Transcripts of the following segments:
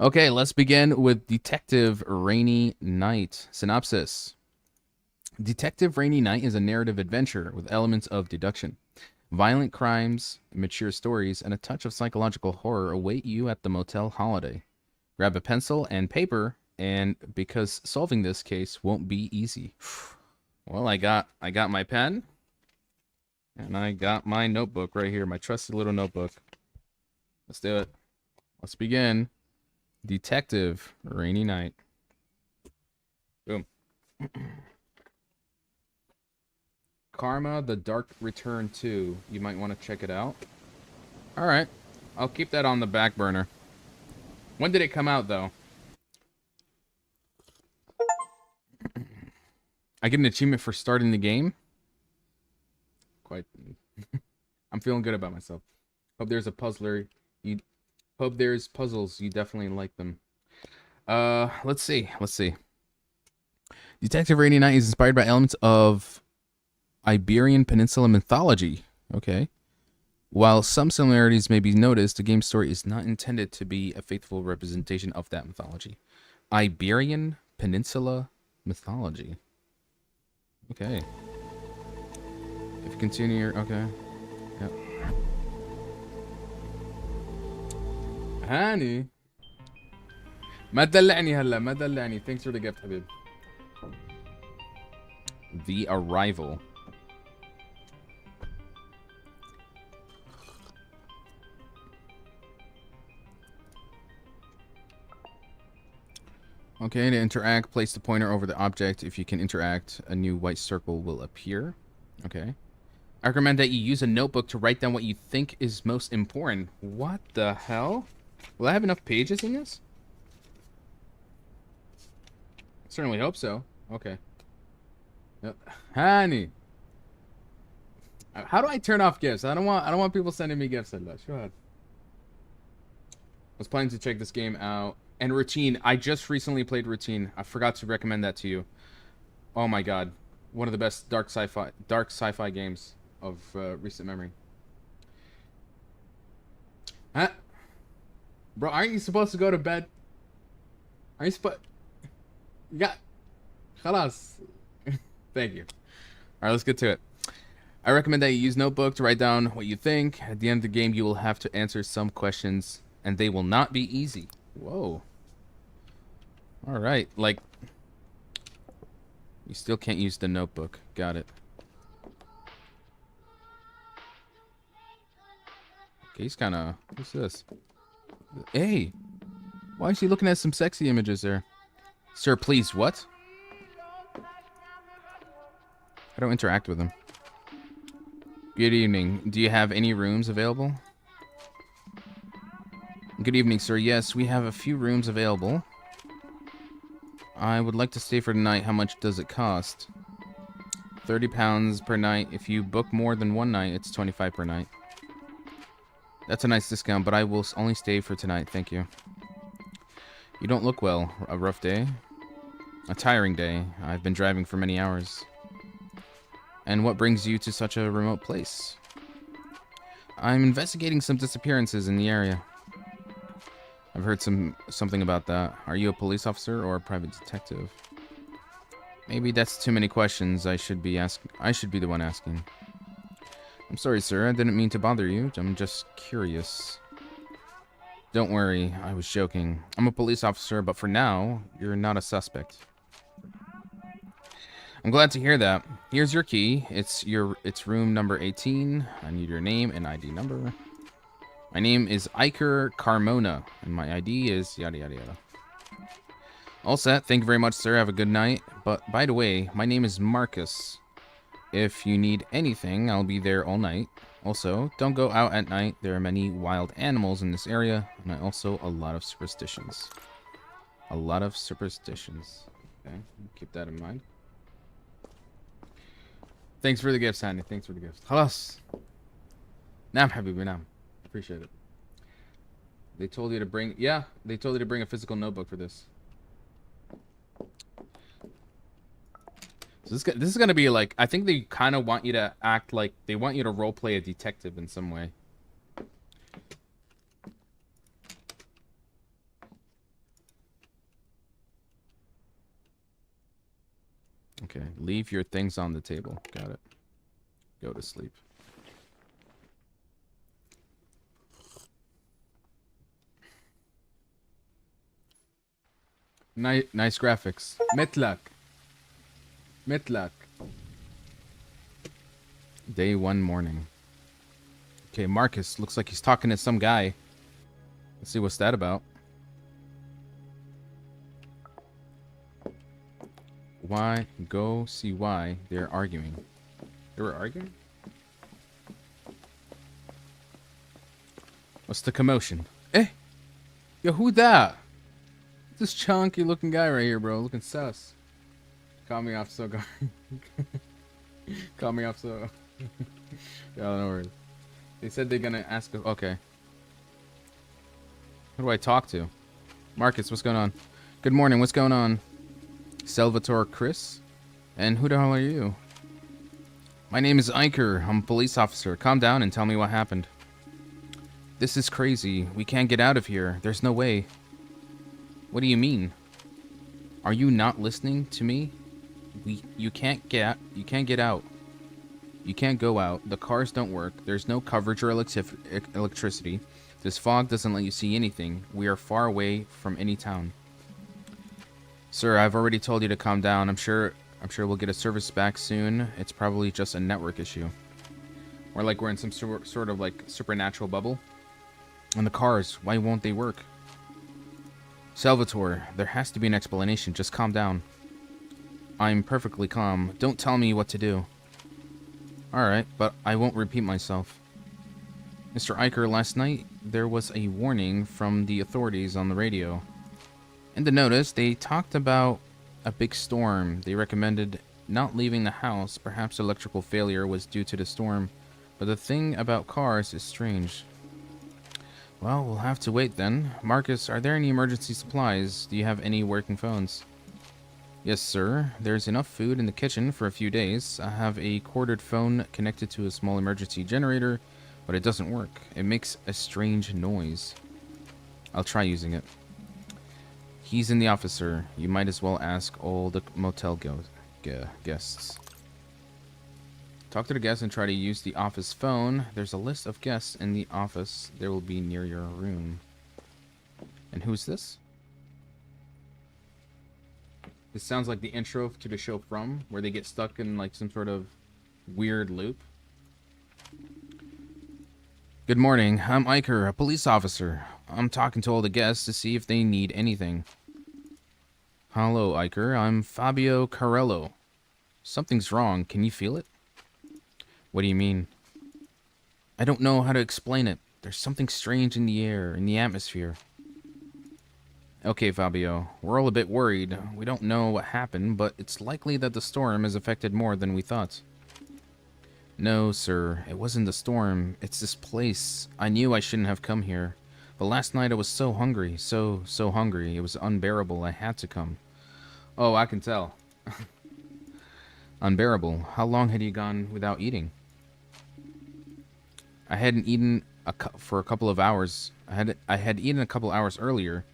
Okay, let's begin with Detective Rainy Night. Synopsis. Detective Rainy Night is a narrative adventure with elements of deduction. Violent crimes, mature stories, and a touch of psychological horror await you at the Motel Holiday. Grab a pencil and paper, and because solving this case won't be easy. Well, I got my pen, and I got my notebook right here, my trusty little notebook. Let's do it. Let's begin. Detective Rainy Night. Boom. Karma, The Dark Return 2. You might want to check it out. Alright. I'll keep that on the back burner. When did it come out, though? I get an achievement for starting the game? Quite. I'm feeling good about myself. Hope there's a puzzler. Hope there's puzzles. You definitely like them. Let's see. Detective Rainy Night is inspired by elements of Iberian Peninsula mythology. Okay. While some similarities may be noticed, the game's story is not intended to be a faithful representation of that mythology. Iberian Peninsula mythology. Okay. If you continue your... Okay. Yep. هاني ما تدلعني هلا ما تدلعني. Thanks for the gift, Habib. The Arrival. Okay, to interact, place the pointer over the object. If you can interact, a new white circle will appear. Okay. I recommend that you use a notebook to write down what you think is most important. What the hell? Will I have enough pages in this? Certainly hope so. Okay. Yep. Honey. How do I turn off gifts? I don't want people sending me gifts. Sure. Was planning to check this game out. And Routine. I just recently played Routine. I forgot to recommend that to you. Oh my god. One of the best dark sci-fi games of recent memory. Huh? Bro, aren't you supposed to go to bed? Are you supposed... Yeah. Khalas. Thank you. Alright, let's get to it. I recommend that you use notebook to write down what you think. At the end of the game, you will have to answer some questions, and they will not be easy. Whoa. Alright, like... You still can't use the notebook. Got it. Okay, he's kinda... What's this? Hey! Why is he looking at some sexy images there? Sir, please, what? I don't interact with him. Good evening. Do you have any rooms available? Good evening, sir. Yes, we have a few rooms available. I would like to stay for tonight. How much does it cost? £30 per night. If you book more than one night, it's $25 per night. That's a nice discount, but I will only stay for tonight. Thank you. You don't look well. A rough day? A tiring day. I've been driving for many hours. And what brings you to such a remote place? I'm investigating some disappearances in the area. I've heard something about that. Are you a police officer or a private detective? Maybe that's too many questions. I should be the one asking. I'm sorry, sir. I didn't mean to bother you. I'm just curious. Don't worry. I was joking. I'm a police officer, but for now, you're not a suspect. I'm glad to hear that. Here's your key. It's room number 18. I need your name and ID number. My name is Iker Carmona, and my ID is yada yada yada. All set. Thank you very much, sir. Have a good night. But by the way, my name is Marcus. If you need anything, I'll be there all night. Also, don't go out at night. There are many wild animals in this area, and also a lot of superstitions. A lot of superstitions. Okay, keep that in mind. Thanks for the gifts, Sandy. Thanks for the gifts. خلاص. نعم حبيبي نعم. Appreciate it. They told you to bring... Yeah, they told you to bring a physical notebook for this. So this is going to be like... I think they kind of want you to act like... They want you to roleplay a detective in some way. Okay, leave your things on the table. Got it. Go to sleep. Nice graphics. Metlak. Metlak. Day 1 morning. Okay, Marcus looks like he's talking to some guy. Let's see what's that about. Why? Go see why they're arguing. They were arguing? What's the commotion? Eh? Yo, who that? This chunky looking guy right here, bro. Looking sus. Caught me off so guard. Caught me off so... Yeah, no worries. They said they're gonna ask us... Okay. Who do I talk to? Marcus, what's going on? Good morning, what's going on? Salvatore Chris? And who the hell are you? My name is Iker. I'm a police officer. Calm down and tell me what happened. This is crazy. We can't get out of here. There's no way. What do you mean? Are you not listening to me? You can't get out. You can't go out. The cars don't work. There's no coverage or electricity. This fog doesn't let you see anything. We are far away from any town. Sir, I've already told you to calm down. I'm sure we'll get a service back soon. It's probably just a network issue. Or like we're in some sort of like supernatural bubble. And the cars, why won't they work? Salvatore, there has to be an explanation. Just calm down. I'm perfectly calm. Don't tell me what to do. Alright, but I won't repeat myself. Mr. Iker, last night there was a warning from the authorities on the radio. In the notice, they talked about a big storm. They recommended not leaving the house. Perhaps electrical failure was due to the storm. But the thing about cars is strange. Well, we'll have to wait then. Marcus, are there any emergency supplies? Do you have any working phones? Yes, sir. There's enough food in the kitchen for a few days. I have a corded phone connected to a small emergency generator, but it doesn't work. It makes a strange noise. I'll try using it. He's in the office, sir. You might as well ask all the motel guests. Talk to the guests and try to use the office phone. There's a list of guests in the office. They will be near your room. And who's this? This sounds like the intro to the show From, where they get stuck in like some sort of weird loop. Good morning. I'm Iker, a police officer. I'm talking to all the guests to see if they need anything. Hello, Iker. I'm Fabio Carello. Something's wrong. Can you feel it? What do you mean? I don't know how to explain it. There's something strange in the air, in the atmosphere. Okay, Fabio. We're all a bit worried. We don't know what happened, but it's likely that the storm has affected more than we thought. No, sir. It wasn't the storm. It's this place. I knew I shouldn't have come here. But last night I was so hungry. So hungry. It was unbearable. I had to come. Oh, I can tell. Unbearable. How long had you gone without eating? I hadn't eaten for a couple of hours. I had eaten a couple hours earlier.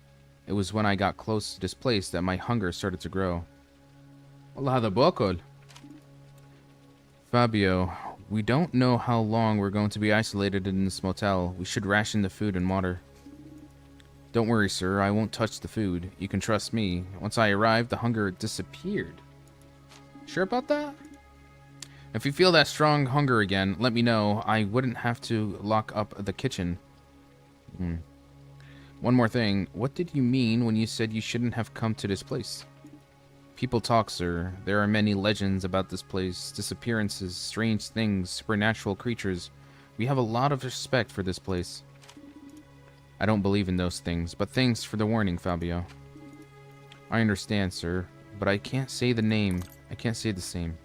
It was when I got close to this place that my hunger started to grow. Allah هذا باكل. Fabio, we don't know how long we're going to be isolated in this motel. We should ration the food and water. Don't worry, sir. I won't touch the food. You can trust me. Once I arrived, the hunger disappeared. Sure about that? If you feel that strong hunger again, let me know. I wouldn't have to lock up the kitchen. One more thing. What did you mean when you said you shouldn't have come to this place? People talk, sir. There are many legends about this place. Disappearances, strange things, supernatural creatures. We have a lot of respect for this place. I don't believe in those things, but thanks for the warning, Fabio. I understand, sir, but I can't say the name. I can't say the same.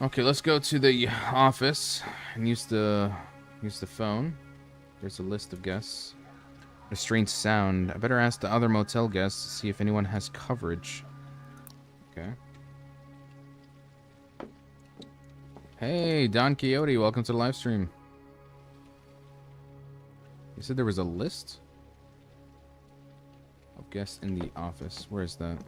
Okay, let's go to the office and use the phone. There's a list of guests. A strange sound. I better ask the other motel guests to see if anyone has coverage. Okay. Hey, Don Quixote, welcome to the live stream. You said there was a list of guests in the office. Where is that?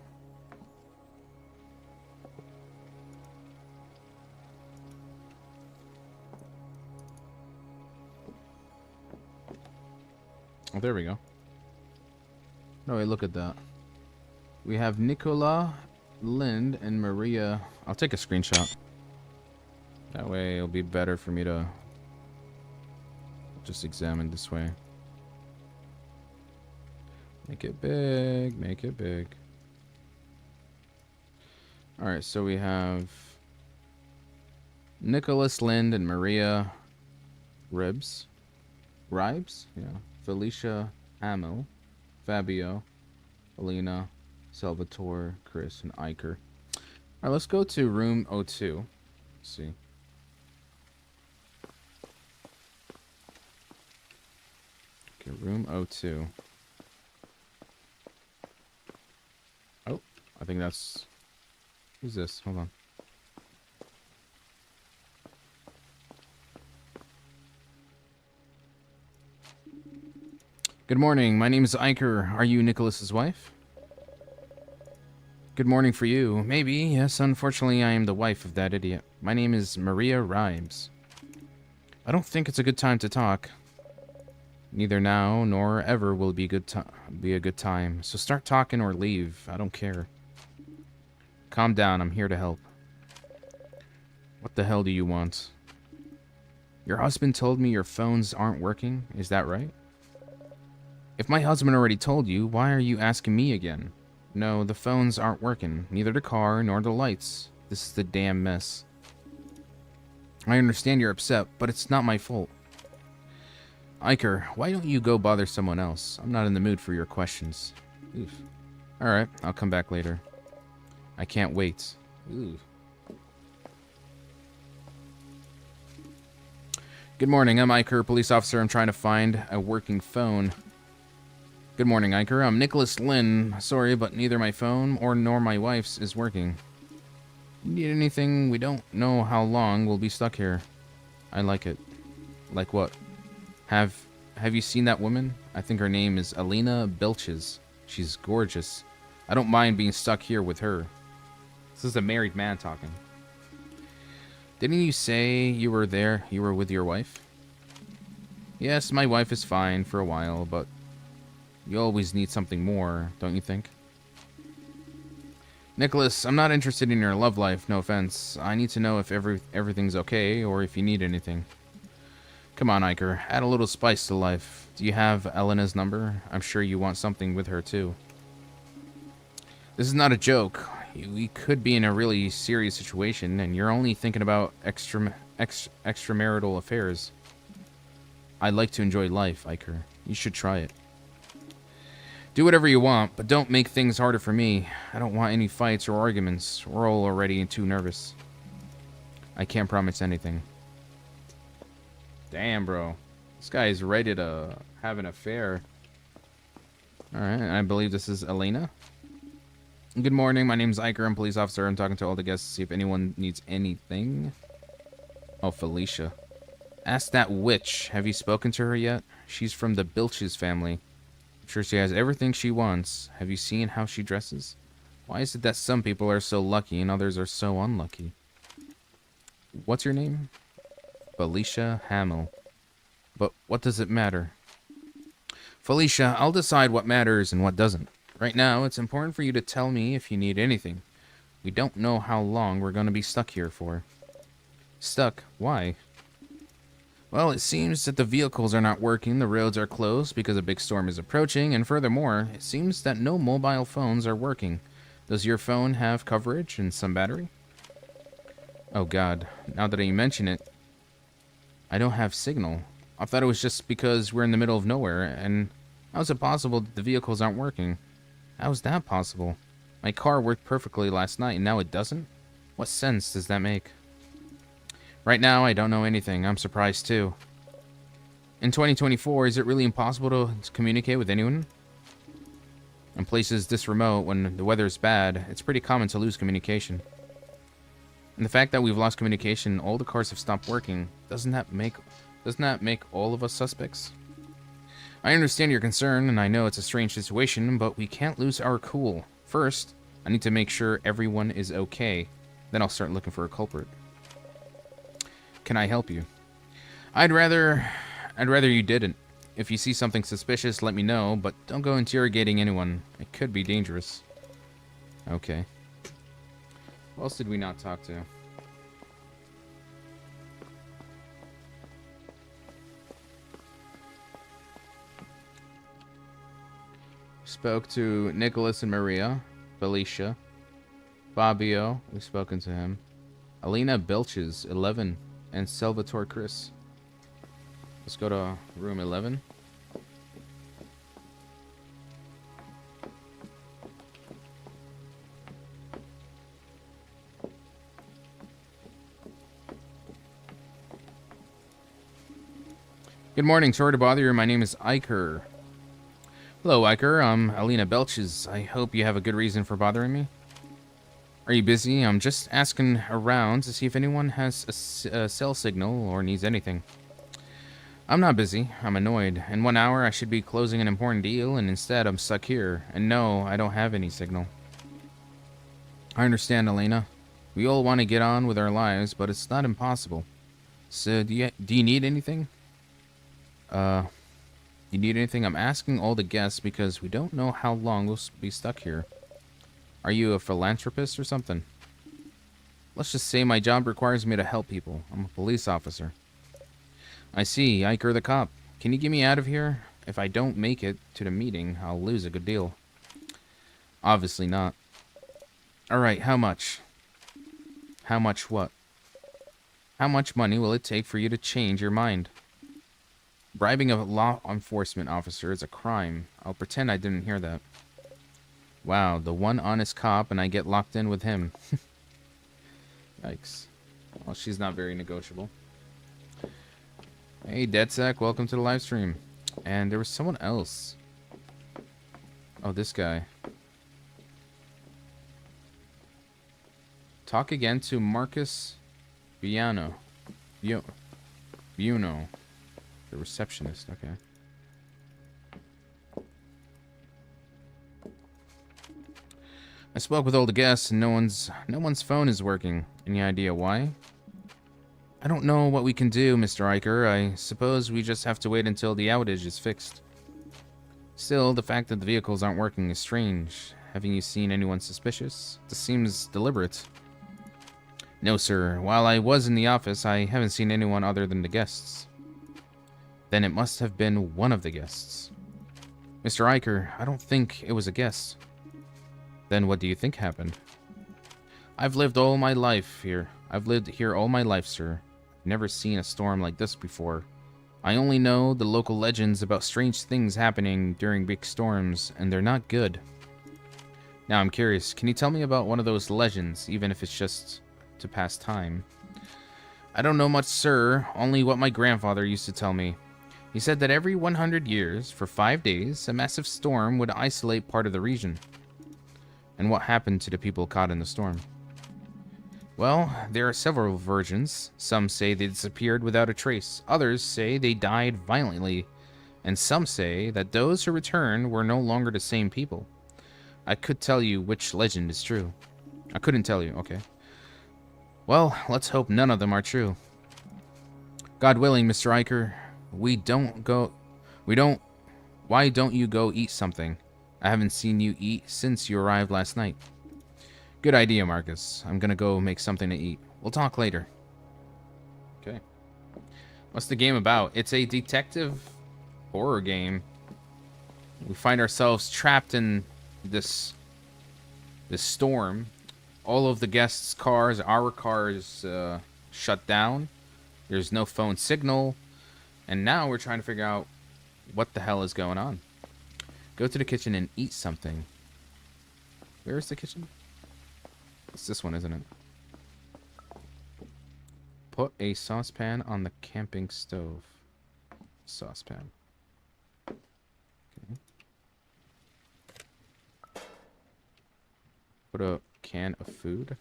Oh, there we go. No, wait, look at that. We have Nicola, Lind, and Maria. I'll take a screenshot. That way it'll be better for me to just examine this way. Make it big, make it big. Alright, so we have Nicholas, Lind, and Maria Ribs. Ribes? Yeah. Felicia Hamill, Fabio, Alina, Salvatore, Chris, and Iker. Alright, let's go to room 02. Let's see. Okay, room 02. Oh, I think that's... Who's this? Hold on. Good morning. My name is Iker. Are you Nicholas's wife? Good morning for you. Maybe, yes. Unfortunately, I am the wife of that idiot. My name is Maria Ribes. I don't think it's a good time to talk. Neither now nor ever will be a good time. So start talking or leave. I don't care. Calm down. I'm here to help. What the hell do you want? Your husband told me your phones aren't working. Is that right? If my husband already told you, why are you asking me again? No, the phones aren't working. Neither the car nor the lights. This is the damn mess. I understand you're upset, but it's not my fault. Iker, why don't you go bother someone else? I'm not in the mood for your questions. Oof. Alright, I'll come back later. I can't wait. Ooh. Good morning, I'm Iker, police officer. I'm trying to find a working phone. Good morning, Iker. I'm Nicholas Lynn. Sorry, but neither my phone nor my wife's is working. You need anything? We don't know how long we'll be stuck here. I like it. Like what? Have you seen that woman? I think her name is Alina Belches. She's gorgeous. I don't mind being stuck here with her. This is a married man talking. Didn't you say you were there? You were with your wife? Yes, my wife is fine for a while, but you always need something more, don't you think? Nicholas, I'm not interested in your love life, no offense. I need to know if everything's okay, or if you need anything. Come on, Iker, add a little spice to life. Do you have Elena's number? I'm sure you want something with her, too. This is not a joke. We could be in a really serious situation, and you're only thinking about extramarital affairs. I like to enjoy life, Iker. You should try it. Do whatever you want, but don't make things harder for me. I don't want any fights or arguments. We're all already too nervous. I can't promise anything. Damn, bro. This guy is ready to have an affair. Alright, I believe this is Elena. Good morning, my name's Iker. I'm police officer. I'm talking to all the guests to see if anyone needs anything. Oh, Felicia. Ask that witch. Have you spoken to her yet? She's from the Bilches family. I'm sure she has everything she wants. Have you seen how she dresses? Why is it that some people are so lucky and others are so unlucky? What's your name? Felicia Hamill. But what does it matter? Felicia, I'll decide what matters and what doesn't. Right now, it's important for you to tell me if you need anything. We don't know how long we're going to be stuck here for. Stuck? Why? Well, it seems that the vehicles are not working, the roads are closed because a big storm is approaching, and furthermore, it seems that no mobile phones are working. Does your phone have coverage and some battery? Oh god, now that you mention it, I don't have signal. I thought it was just because we're in the middle of nowhere, and how is it possible that the vehicles aren't working? How is that possible? My car worked perfectly last night, and now it doesn't? What sense does that make? Right now, I don't know anything. I'm surprised, too. In 2024, is it really impossible to communicate with anyone? In places this remote, when the weather is bad, it's pretty common to lose communication. And the fact that we've lost communication, all the cars have stopped working, doesn't that make all of us suspects? I understand your concern, and I know it's a strange situation, but we can't lose our cool. First, I need to make sure everyone is okay. Then I'll start looking for a culprit. Can I help you? I'd rather you didn't. If you see something suspicious, let me know, but don't go interrogating anyone. It could be dangerous. Okay. Who else did we not talk to? Spoke to Nicholas and Maria, Felicia, Fabio, we've spoken to him, Alina Belches, 11, and Salvatore Chris. Let's go to room 11. Good morning, sorry to bother you. My name is Iker. Hello, Iker. I'm Alina Belches. I hope you have a good reason for bothering me. Are you busy? I'm just asking around to see if anyone has a cell signal or needs anything. I'm not busy. I'm annoyed. In 1 hour, I should be closing an important deal, and instead, I'm stuck here. And no, I don't have any signal. I understand, Elena. We all want to get on with our lives, but it's not impossible. So, do you need anything? You need anything? I'm asking all the guests because we don't know how long we'll be stuck here. Are you a philanthropist or something? Let's just say my job requires me to help people. I'm a police officer. I see, Iker the cop. Can you get me out of here? If I don't make it to the meeting, I'll lose a good deal. Obviously not. Alright, how much? How much what? How much money will it take for you to change your mind? Bribing a law enforcement officer is a crime. I'll pretend I didn't hear that. Wow, the one honest cop and I get locked in with him. Yikes. Well, she's not very negotiable. Hey, DeadSack, welcome to the live stream. And there was someone else. Oh, this guy. Talk again to Marcus Viano. Buno. The receptionist, okay. I spoke with all the guests and no one's phone is working. Any idea why? I don't know what we can do, Mr. Iker. I suppose we just have to wait until the outage is fixed. Still, the fact that the vehicles aren't working is strange. Haven't you seen anyone suspicious? This seems deliberate. No, sir. While I was in the office, I haven't seen anyone other than the guests. Then it must have been one of the guests. Mr. Iker, I don't think it was a guest. Then what do you think happened? I've lived all my life here. I've lived here all my life, sir. Never seen a storm like this before. I only know the local legends about strange things happening during big storms, and they're not good. Now I'm curious, can you tell me about one of those legends, even if it's just to pass time? I don't know much, sir, only what my grandfather used to tell me. He said that every 100 years, for 5 days, a massive storm would isolate part of the region. And what happened to the people caught in the storm? Well, there are several versions. Some say they disappeared without a trace. Others say they died violently. And some say that those who returned were no longer the same people. I could tell you which legend is true. I couldn't tell you, okay. Well, let's hope none of them are true. God willing, Mr. Iker, why don't you go eat something? I haven't seen you eat since you arrived last night. Good idea, Marcus. I'm gonna go make something to eat. We'll talk later. Okay. What's the game about? It's a detective horror game. We find ourselves trapped in this storm. All of the guests' cars, our cars, shut down. There's no phone signal. And now we're trying to figure out what the hell is going on. Go to the kitchen and eat something. Where is the kitchen? It's this one, isn't it? Put a saucepan on the camping stove. Saucepan. Okay. Put a can of food.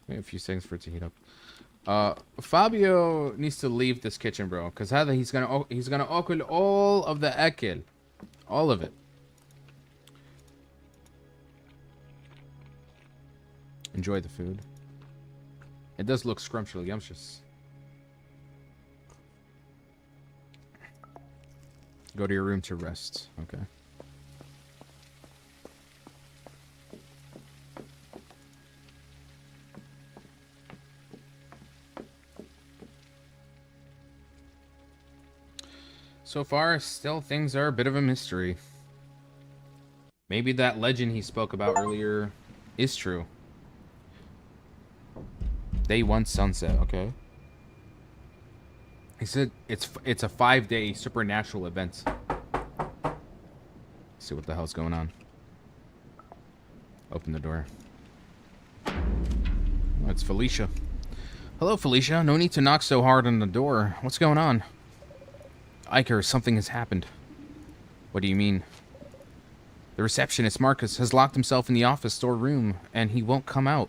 Wait a few seconds for it to heat up. Fabio needs to leave this kitchen, bro, because he's gonna occur all of the ekel, all of it. Enjoy the food. It does look scrumptious. Go to your room to rest. Okay. So far, still things are a bit of a mystery. Maybe that legend he spoke about earlier is true. Day 1 sunset, okay. He said it's a 5-day supernatural event. Let's see what the hell's going on. Open the door. Oh, it's Felicia. Hello, Felicia. No need to knock so hard on the door. What's going on? Iker, something has happened. What do you mean? The receptionist, Marcus, has locked himself in the office storeroom, and he won't come out.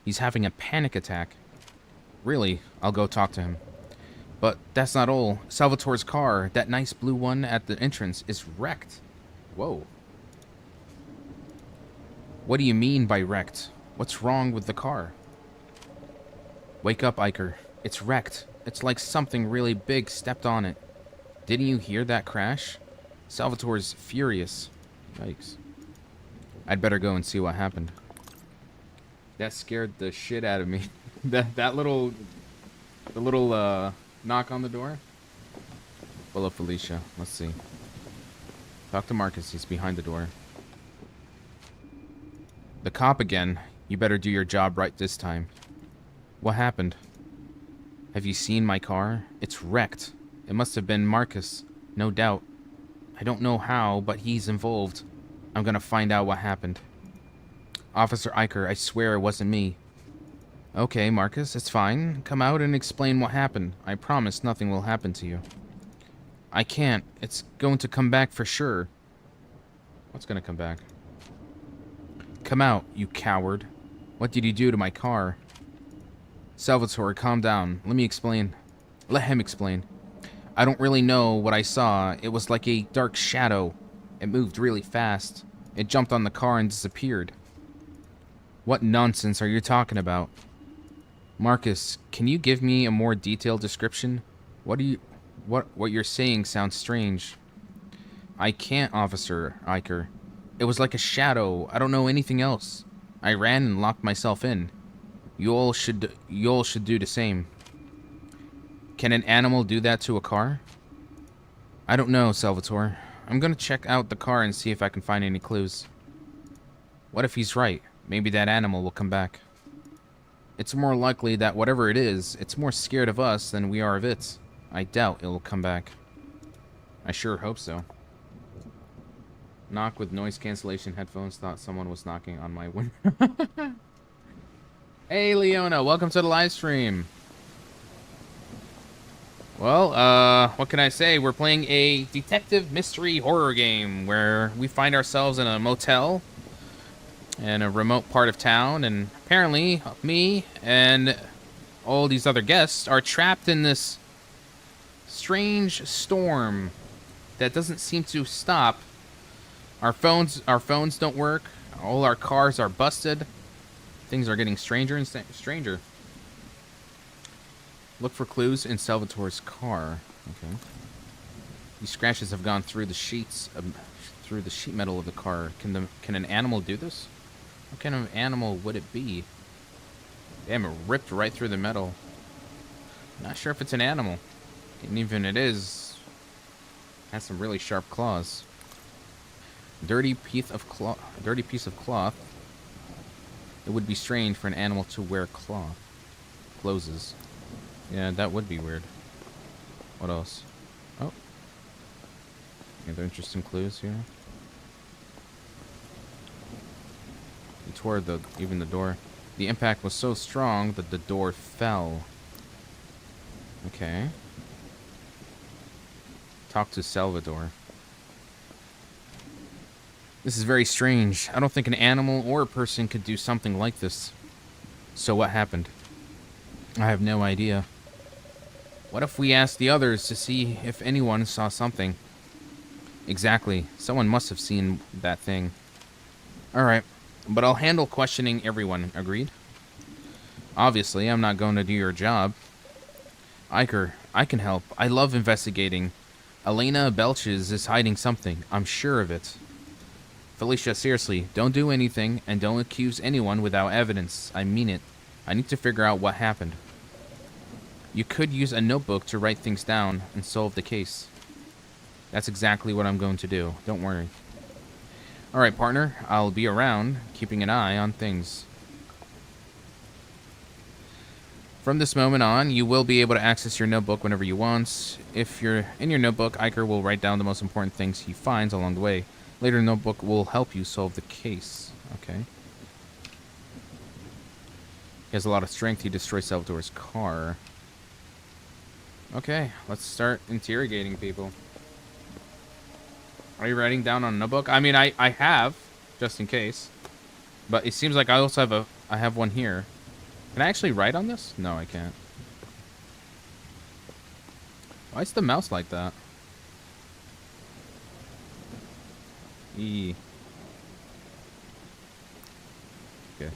He's having a panic attack. Really? I'll go talk to him. But that's not all. Salvatore's car, that nice blue one at the entrance, is wrecked. Whoa. What do you mean by wrecked? What's wrong with the car? Wake up, Iker. It's wrecked. It's like something really big stepped on it. Didn't you hear that crash? Salvatore's furious. Yikes. I'd better go and see what happened. That scared the shit out of me. that little knock on the door. Hello, Felicia. Let's see. Talk to Marcus. He's behind the door. The cop again. You better do your job right this time. What happened? Have you seen my car? It's wrecked. It must have been Marcus. No doubt. I don't know how, but he's involved. I'm gonna find out what happened. Officer Iker, I swear it wasn't me. Okay, Marcus, it's fine. Come out and explain what happened. I promise nothing will happen to you. I can't. It's going to come back for sure. What's gonna come back? Come out, you coward. What did you do to my car? Salvatore, calm down. Let him explain. I don't really know what I saw. It was like a dark shadow. It moved really fast. It jumped on the car and disappeared. What nonsense are you talking about? Marcus, can you give me a more detailed description? What you're saying sounds strange. I can't, Officer Iker. It was like a shadow. I don't know anything else. I ran and locked myself in. You all should do the same. Can an animal do that to a car? I don't know, Salvatore. I'm gonna check out the car and see if I can find any clues. What if he's right? Maybe that animal will come back. It's more likely that whatever it is, it's more scared of us than we are of it. I doubt it will come back. I sure hope so. Knock with noise cancellation headphones. Thought someone was knocking on my window. Hey, Leona. Welcome to the live stream. Well, what can I say? We're playing a detective mystery horror game where we find ourselves in a motel in a remote part of town, and apparently me and all these other guests are trapped in this strange storm that doesn't seem to stop. Our phones don't work. All our cars are busted. Things are getting stranger and stranger. Look for clues in Salvatore's car. Okay. These scratches have gone through the sheets, through the sheet metal of the car. Can an animal do this? What kind of animal would it be? Damn, it ripped right through the metal. Not sure if it's an animal. And even it is, has some really sharp claws. Dirty piece of cloth. It would be strange for an animal to wear cloth. Closes. Yeah, that would be weird. What else? Oh. Any other interesting clues here? He tore even the door. The impact was so strong that the door fell. Okay. Talk to Salvador. This is very strange. I don't think an animal or a person could do something like this. So what happened? I have no idea. What if we asked the others to see if anyone saw something? Exactly. Someone must have seen that thing. Alright. But I'll handle questioning everyone. Agreed? Obviously, I'm not going to do your job. Iker, I can help. I love investigating. Elena Belches is hiding something. I'm sure of it. Felicia, seriously, don't do anything and don't accuse anyone without evidence. I mean it. I need to figure out what happened. You could use a notebook to write things down and solve the case. That's exactly what I'm going to do. Don't worry. Alright, partner. I'll be around, keeping an eye on things. From this moment on, you will be able to access your notebook whenever you want. If you're in your notebook, Iker will write down the most important things he finds along the way. Later, the notebook will help you solve the case. Okay. He has a lot of strength. He destroys Salvatore's car. Okay, let's start interrogating people. Are you writing down on a notebook? I mean, I have, just in case. But it seems like I also have one here. Can I actually write on this? No, I can't. Why is the mouse like that? E. Okay.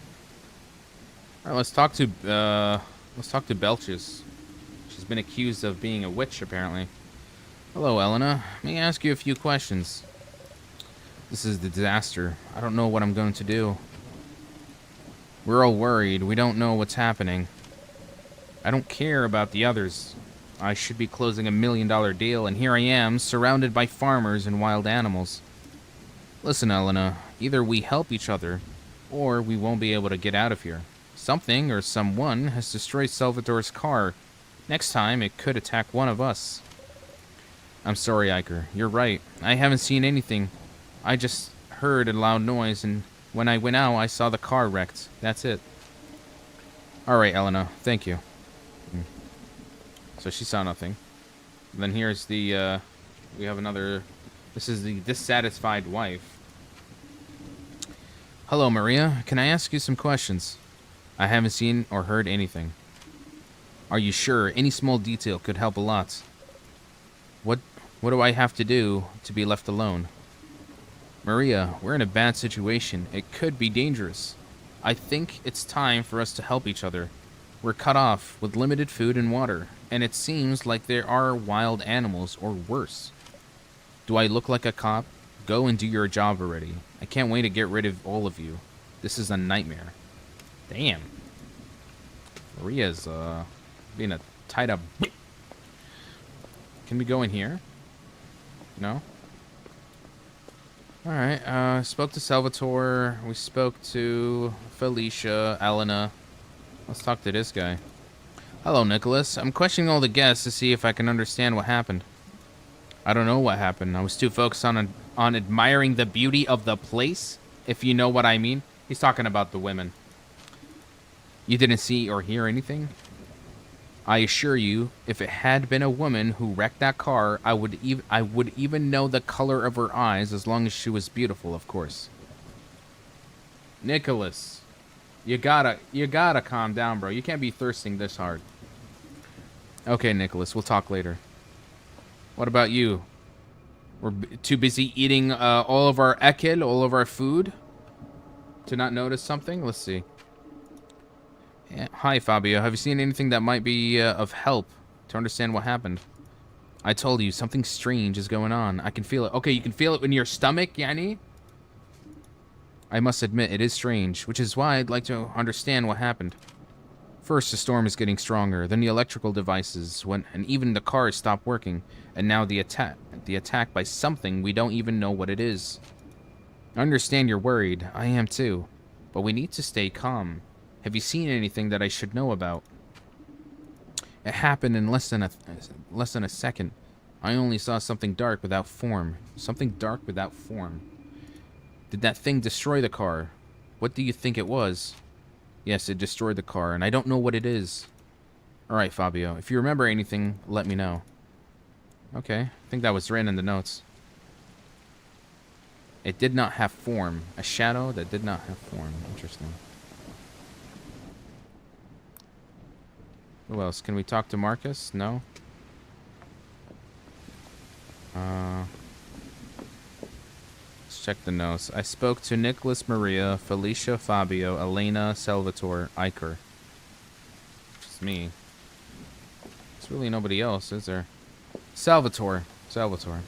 All right, let's talk to Belches. She's been accused of being a witch, apparently. Hello, Elena. May I ask you a few questions? This is the disaster. I don't know what I'm going to do. We're all worried. We don't know what's happening. I don't care about the others. I should be closing $1 million deal, and here I am, surrounded by farmers and wild animals. Listen, Elena, either we help each other, or we won't be able to get out of here. Something or someone has destroyed Salvatore's car. Next time, it could attack one of us. I'm sorry, Iker. You're right. I haven't seen anything. I just heard a loud noise, and when I went out, I saw the car wrecked. That's it. Alright, Elena. Thank you. So she saw nothing. And then here's the, we have another... This is the dissatisfied wife. Hello, Maria. Can I ask you some questions? I haven't seen or heard anything. Are you sure? Any small detail could help a lot. What do I have to do to be left alone? Maria, we're in a bad situation. It could be dangerous. I think it's time for us to help each other. We're cut off with limited food and water, and it seems like there are wild animals or worse. Do I look like a cop? Go and do your job already. I can't wait to get rid of all of you. This is a nightmare. Damn. Maria's, being a tied up... Can we go in here? No? Alright, spoke to Salvatore. We spoke to Felicia, Elena. Let's talk to this guy. Hello, Nicholas. I'm questioning all the guests to see if I can understand what happened. I don't know what happened. I was too focused on admiring the beauty of the place, if you know what I mean. He's talking about the women. You didn't see or hear anything? I assure you, if it had been a woman who wrecked that car, I would even know the color of her eyes, as long as she was beautiful, of course. Nicholas, you gotta calm down, bro. You can't be thirsting this hard. Okay, Nicholas, we'll talk later. What about you? We're too busy eating all of our ekel, all of our food, to not notice something? Let's see. Yeah. Hi, Fabio. Have you seen anything that might be of help to understand what happened? I told you, something strange is going on. I can feel it. Okay, you can feel it in your stomach, Yanni? I must admit, it is strange, which is why I'd like to understand what happened. First, the storm is getting stronger, then the electrical devices went, and even the cars stopped working, and now the attack by something we don't even know what it is. I understand you're worried. I am too. But we need to stay calm. Have you seen anything that I should know about? It happened in less than a second. I only saw something dark without form. Something dark without form. Did that thing destroy the car? What do you think it was? Yes, it destroyed the car, and I don't know what it is. Alright, Fabio. If you remember anything, let me know. Okay, I think that was written in the notes. It did not have form. A shadow that did not have form. Interesting. Who else? Can we talk to Marcus? No? Let's check the notes. I spoke to Nicholas, Maria, Felicia, Fabio, Elena, Salvatore, Iker. Just me. There's really nobody else, is there? Salvatore. Salvatore.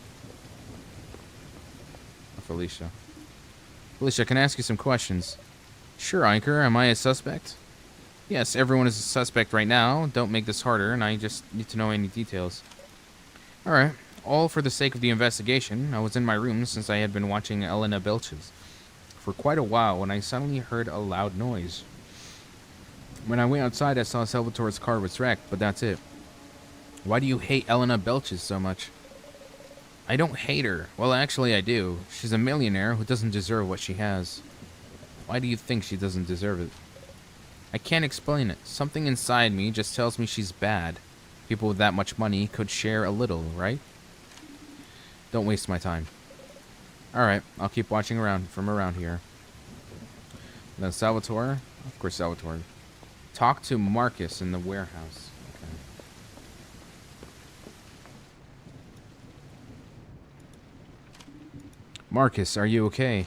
Or Felicia. Felicia, can I ask you some questions? Sure, Iker. Am I a suspect? Yes, everyone is a suspect right now. Don't make this harder, and I just need to know any details. Alright. All for the sake of the investigation. I was in my room since I had been watching Elena Belches for quite a while when I suddenly heard a loud noise. When I went outside, I saw Salvatore's car was wrecked, but that's it. Why do you hate Elena Belches so much? I don't hate her. Well, actually, I do. She's a millionaire who doesn't deserve what she has. Why do you think she doesn't deserve it? I can't explain it. Something inside me just tells me she's bad. People with that much money could share a little, right? Don't waste my time. Alright, I'll keep watching from around here. Then Salvatore? Of course, Salvatore. Talk to Marcus in the warehouse. Okay. Marcus, are you okay?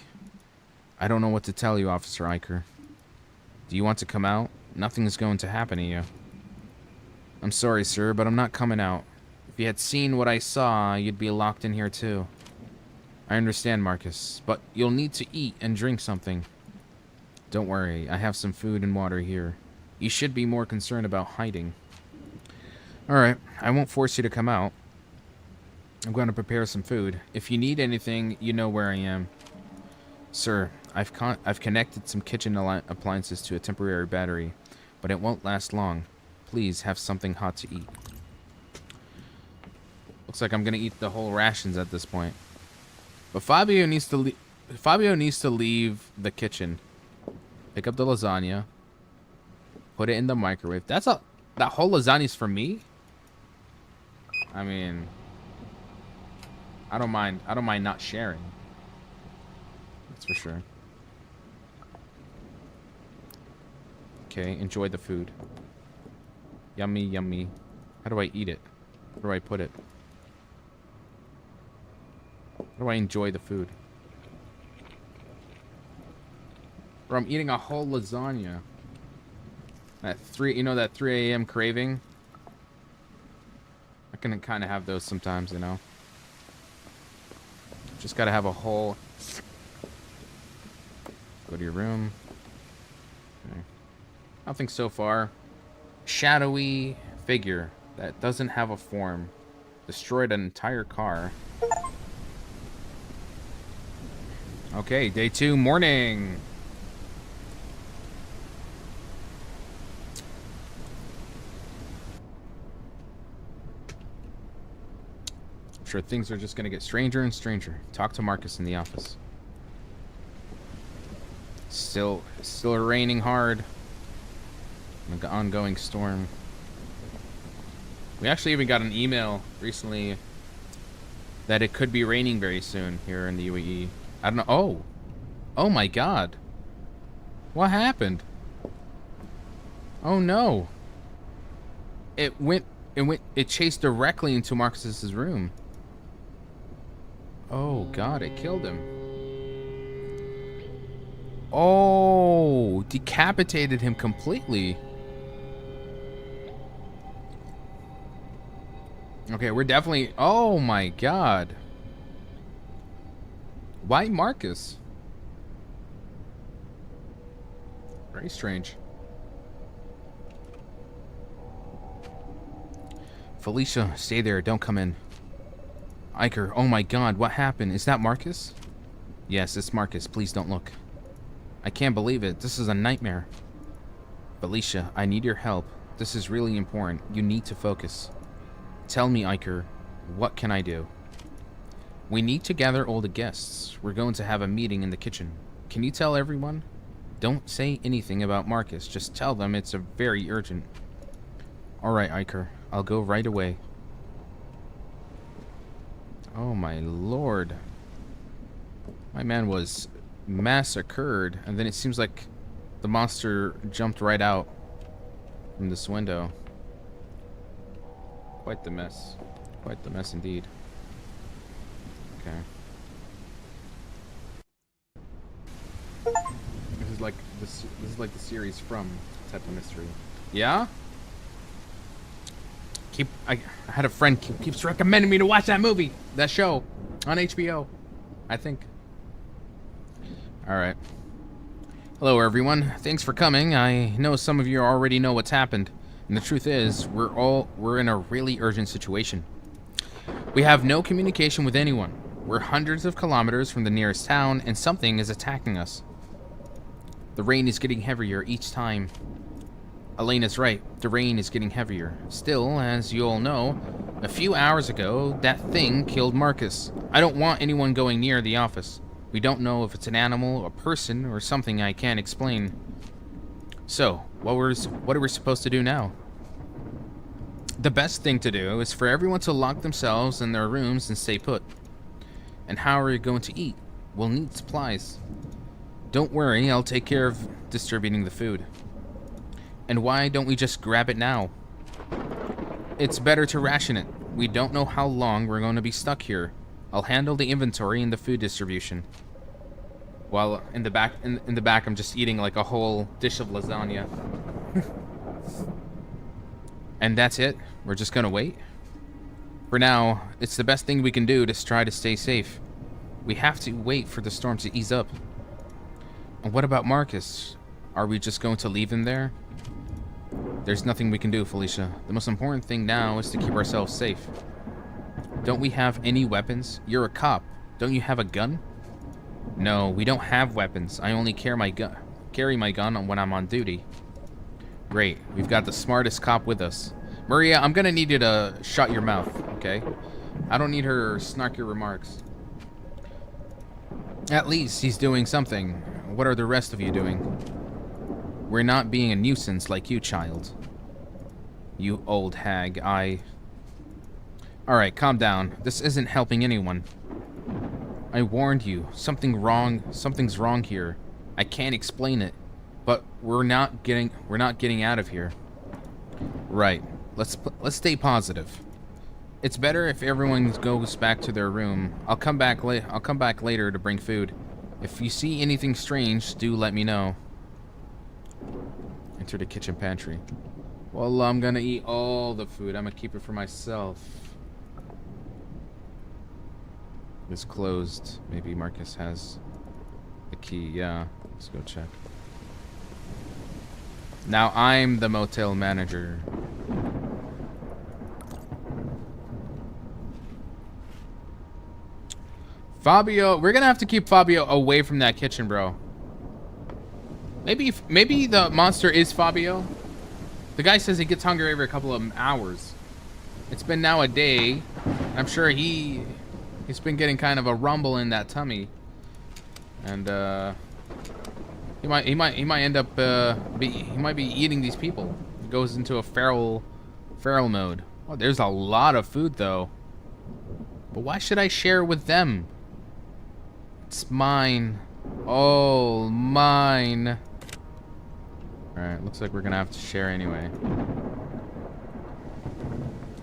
I don't know what to tell you, Officer Iker. Do you want to come out? Nothing is going to happen to you. I'm sorry, sir, but I'm not coming out. If you had seen what I saw, you'd be locked in here too. I understand, Marcus, but you'll need to eat and drink something. Don't worry, I have some food and water here. You should be more concerned about hiding. Alright, I won't force you to come out. I'm going to prepare some food. If you need anything, you know where I am. Sir, I've connected some kitchen appliances to a temporary battery, but it won't last long. Please have something hot to eat. Looks like I'm going to eat the whole rations at this point. But Fabio needs to leave the kitchen. Pick up the lasagna. Put it in the microwave. That whole lasagna's for me? I mean, I don't mind not sharing. That's for sure. Okay, enjoy the food. Yummy, yummy. How do I eat it? Where do I put it? How do I enjoy the food? Bro, I'm eating a whole lasagna. That 3 a.m. craving? I can kind of have those sometimes, you know. Just gotta have a whole... Go to your room. Okay. Nothing so far. Shadowy figure that doesn't have a form. Destroyed an entire car. Okay, day 2, morning. I'm sure things are just gonna get stranger and stranger. Talk to Marcus in the office. Still raining hard. An ongoing storm. We actually even got an email recently that it could be raining very soon here in the UAE. I don't know. Oh my God. What happened? Oh no. It chased directly into Marcus's room. Oh God, it killed him. Oh, decapitated him completely. Okay, we're definitely... Oh my God. Why Marcus? Very strange. Felicia, stay there. Don't come in. Iker, oh my God, what happened? Is that Marcus? Yes, it's Marcus. Please don't look. I can't believe it. This is a nightmare. Felicia, I need your help. This is really important. You need to focus. Tell me, Iker, what can I do? We need to gather all the guests. We're going to have a meeting in the kitchen. Can you tell everyone? Don't say anything about Marcus. Just tell them it's a very urgent. Alright, Iker. I'll go right away. Oh my lord. My man was massacred, and then it seems like the monster jumped right out from this window. Quite the mess. Quite the mess indeed. Okay. This is like the series From type of mystery. Yeah? I had a friend keeps recommending me to watch that movie, that show, on HBO, I think. All right. Hello, everyone. Thanks for coming. I know some of you already know what's happened, and the truth is, we're in a really urgent situation. We have no communication with anyone. We're hundreds of kilometers from the nearest town, and something is attacking us. The rain is getting heavier each time. Elena's right. The rain is getting heavier. Still, as you all know, a few hours ago, that thing killed Marcus. I don't want anyone going near the office. We don't know if it's an animal, a person, or something I can't explain. So, what are we supposed to do now? The best thing to do is for everyone to lock themselves in their rooms and stay put. And how are we going to eat? We'll need supplies. Don't worry, I'll take care of distributing the food. And why don't we just grab it now? It's better to ration it. We don't know how long we're going to be stuck here. I'll handle the inventory and the food distribution. While in the back, I'm just eating like a whole dish of lasagna. And that's it? We're just gonna wait? For now, it's the best thing we can do to try to stay safe. We have to wait for the storm to ease up. And what about Marcus? Are we just going to leave him there? There's nothing we can do, Felicia. The most important thing now is to keep ourselves safe. Don't we have any weapons? You're a cop. Don't you have a gun? No, we don't have weapons. I only carry my gun when I'm on duty. Great. We've got the smartest cop with us. Maria, I'm gonna need you to shut your mouth, okay? I don't need her snarky remarks. At least he's doing something. What are the rest of you doing? We're not being a nuisance like you, child. You old hag, Alright, calm down. This isn't helping anyone. I warned you. Something's wrong here. I can't explain it. But we're not getting out of here. Right. Let's stay positive. It's better if everyone goes back to their room. I'll come back later to bring food. If you see anything strange, do let me know. Enter the kitchen pantry. Well, I'm gonna eat all the food. I'm gonna keep it for myself. It's closed. Maybe Marcus has the key. Yeah, let's go check. Now I'm the motel manager. Fabio, we're gonna have to keep Fabio away from that kitchen, bro. Maybe the monster is Fabio. The guy says he gets hungry every couple of hours. It's been now a day. I'm sure he's been getting kind of a rumble in that tummy, and he might end up he might be eating these people. He goes into a feral mode. Oh, there's a lot of food though. But why should I share with them? It's mine. Oh, mine. Alright, looks like we're gonna have to share anyway.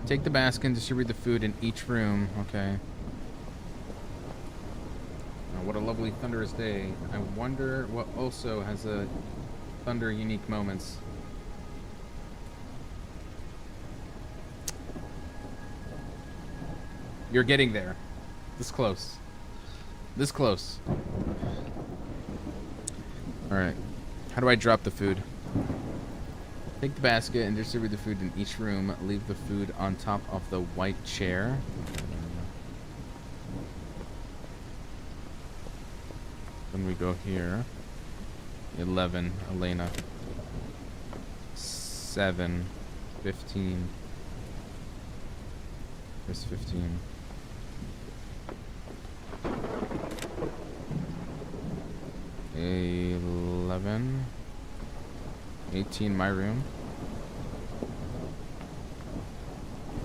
Take the basket and distribute the food in each room. Okay. Oh, what a lovely thunderous day. I wonder what also has a thunder unique moments. You're getting there. This close. This close. Alright. How do I drop the food? Take the basket and distribute the food in each room. Leave the food on top of the white chair. Then we go here. 11, Elena. 7, 15. There's 15. $11, 18, my room.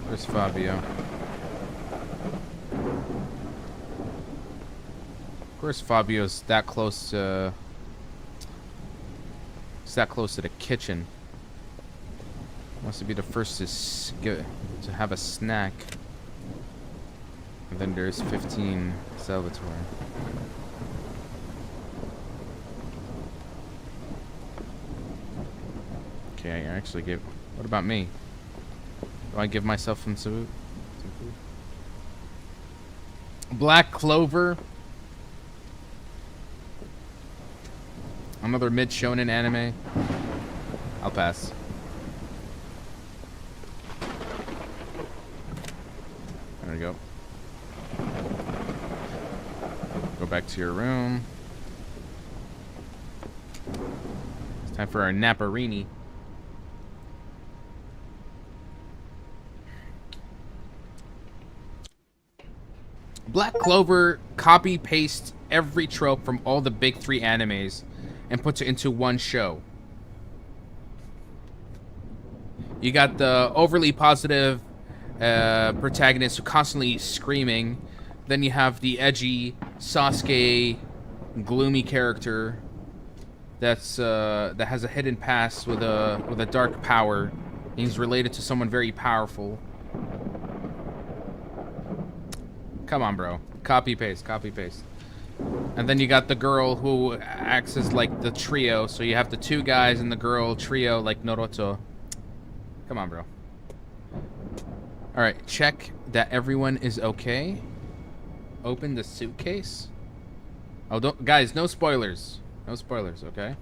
Where's Fabio? Of course, Fabio's that close to. It's that close to the kitchen. Wants to be the first to have a snack. And then there's 15, Salvatore. Okay, I actually gave. What about me? Do I give myself some food? Black Clover. Another mid-shonen anime. I'll pass. There we go. Go back to your room. It's time for our Naparini. Black Clover copy-pastes every trope from all the big 3 animes and puts it into one show. You got the overly positive protagonist who constantly screaming. Then you have the edgy Sasuke, gloomy character that's that has a hidden past with a dark power. He's related to someone very powerful. Come on, bro. Copy paste, copy paste. And then you got the girl who acts as like the trio. So you have the 2 guys and the girl trio like Naruto. Come on, bro. All right, check that everyone is okay. Open the suitcase. Oh, don't, guys, no spoilers. No spoilers, okay?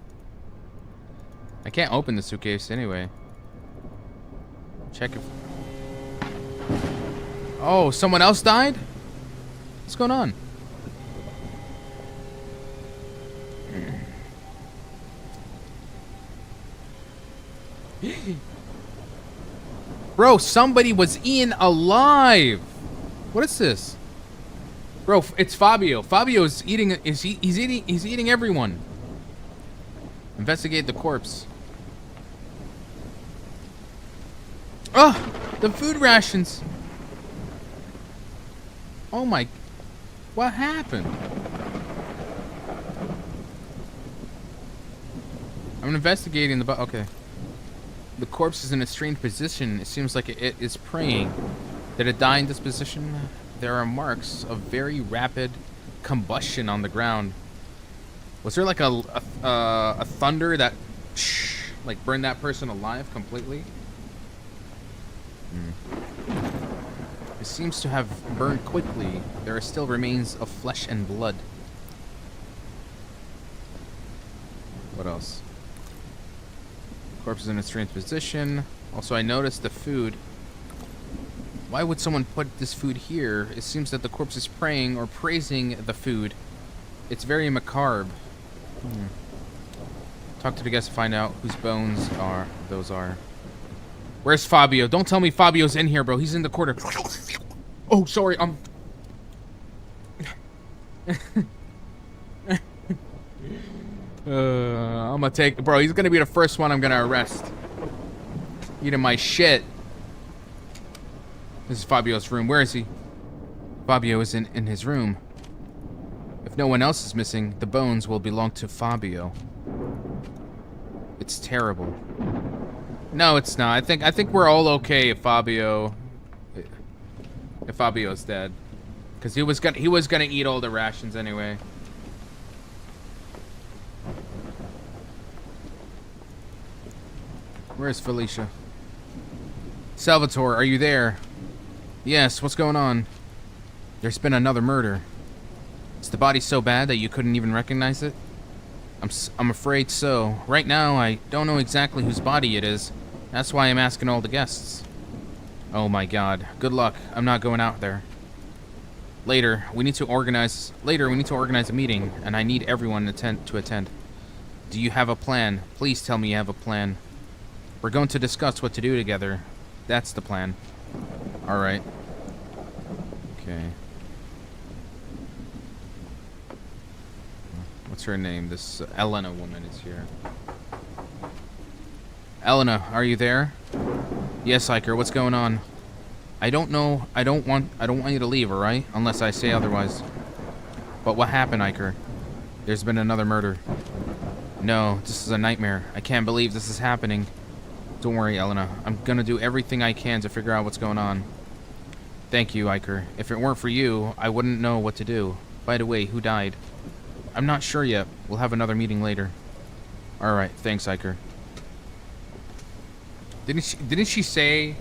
I can't open the suitcase anyway. Check if... Oh, someone else died? What's going on? Bro, somebody was eaten alive. What is this? Bro, it's Fabio. Fabio is eating. He's eating everyone. Investigate the corpse. Oh, the food rations. Oh my. What happened? I'm investigating the... Okay. The corpse is in a strange position. It seems like it is praying. Did it die in this position? There are marks of very rapid combustion on the ground. Was there like a thunder that like burned that person alive completely? It seems to have burned quickly. There are still remains of flesh and blood. What else? Corpse is in a strange position. Also, I noticed the food. Why would someone put this food here? It seems that the corpse is praying or praising the food. It's very macabre. Talk to the guests to find out whose bones those are. Where's Fabio? Don't tell me Fabio's in here, bro. He's in the corner. Oh, sorry. I'm gonna take... Bro, he's gonna be the first one I'm gonna arrest. Eating my shit. This is Fabio's room. Where is he? Fabio is in his room. If no one else is missing, the bones will belong to Fabio. It's terrible. No, it's not. I think we're all okay if Fabio's dead, because he was gonna eat all the rations anyway. Where's Felicia? Salvatore, are you there? Yes, what's going on? There's been another murder. Is the body so bad that you couldn't even recognize it? I'm afraid so. Right now, I don't know exactly whose body it is. That's why I'm asking all the guests. Oh my god. Good luck. I'm not going out there. Later, we need to organize a meeting, and I need everyone to attend. Do you have a plan? Please tell me you have a plan. We're going to discuss what to do together. That's the plan. Alright. Okay. What's her name? This Elena woman is here. Elena, are you there? Yes, Iker, what's going on? I don't know. I don't want you to leave, alright? Unless I say otherwise. But what happened, Iker? There's been another murder. No, this is a nightmare. I can't believe this is happening. Don't worry, Elena. I'm gonna do everything I can to figure out what's going on. Thank you, Iker. If it weren't for you, I wouldn't know what to do. By the way, who died? I'm not sure yet. We'll have another meeting later. Alright, thanks, Iker. Didn't she say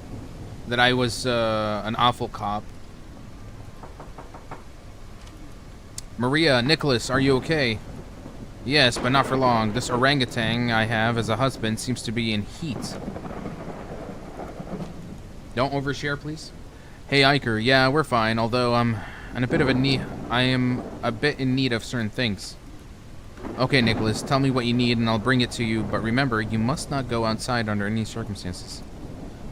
that I was an awful cop. Maria, Nicholas, are you okay? Yes, but not for long. This orangutan I have as a husband seems to be in heat. Don't overshare, please. Hey, Iker. Yeah, we're fine. Although I am a bit in need of certain things. Okay, Nicholas. Tell me what you need, and I'll bring it to you. But remember, you must not go outside under any circumstances.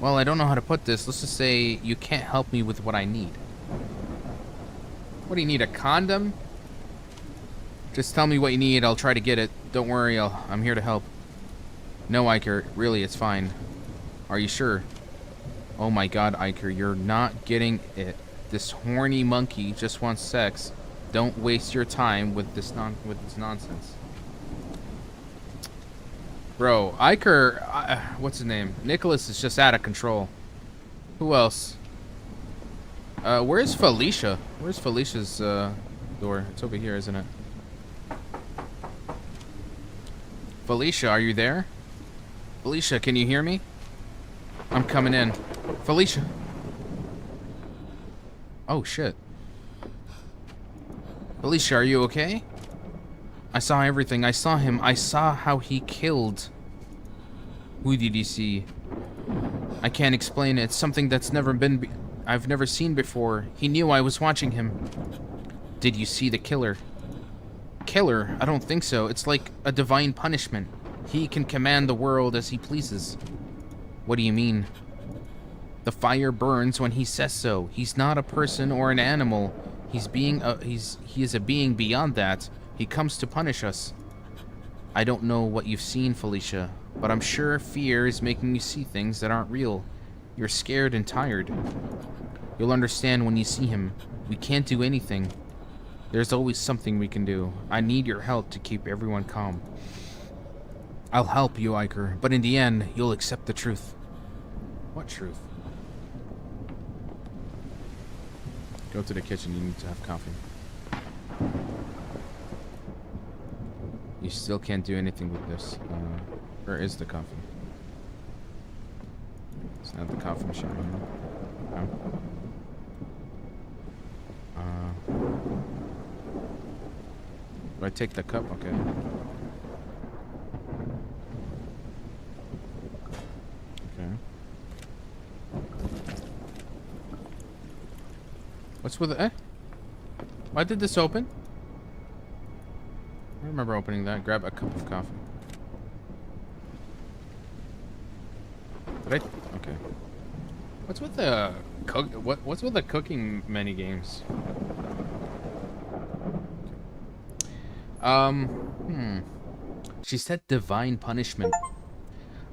Well, I don't know how to put this. Let's just say you can't help me with what I need. What do you need? A condom? Just tell me what you need. I'll try to get it. Don't worry. I'm here to help. No, Iker. Really, it's fine. Are you sure? Oh my god, Iker, you're not getting it. This horny monkey just wants sex. Don't waste your time with this nonsense. Bro, Iker, what's his name? Nicholas is just out of control. Who else? Where's Felicia? Where's Felicia's door? It's over here, isn't it? Felicia, are you there? Felicia, can you hear me? I'm coming in. Felicia. Oh, shit. Felicia, are you okay? I saw everything. I saw him. I saw how he killed. Who did you see? I can't explain it. It's something that's I've never seen before. He knew I was watching him. Did you see the killer? Killer? I don't think so. It's like a divine punishment. He can command the world as he pleases. What do you mean? The fire burns when he says so. He's not a person or an animal. He is a being beyond that. He comes to punish us. I don't know what you've seen, Felicia, but I'm sure fear is making you see things that aren't real. You're scared and tired. You'll understand when you see him. We can't do anything. There's always something we can do. I need your help to keep everyone calm. I'll help you, Iker, but in the end, you'll accept the truth. What truth? Go to the kitchen. You need to have coffee. You still can't do anything with this. Where is the coffee? It's not the coffee machine anymore. No. Do I take the cup? Okay. What's with it? Why did this open? I remember opening that. Grab a cup of coffee. Did I? Okay. What's with the What's with the cooking mini games? She said divine punishment.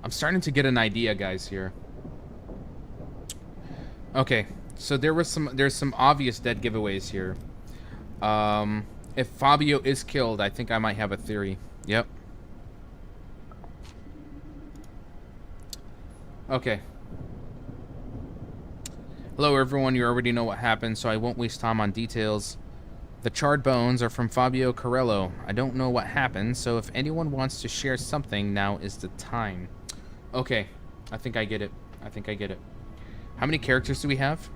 I'm starting to get an idea, guys, here. Okay. So there's some obvious dead giveaways here. If Fabio is killed, I think I might have a theory. Yep. Okay. Hello everyone, you already know what happened, so I won't waste time on details. The charred bones are from Fabio Carello. I don't know what happened, so if anyone wants to share something, now is the time. Okay. I think I get it. How many characters do we have?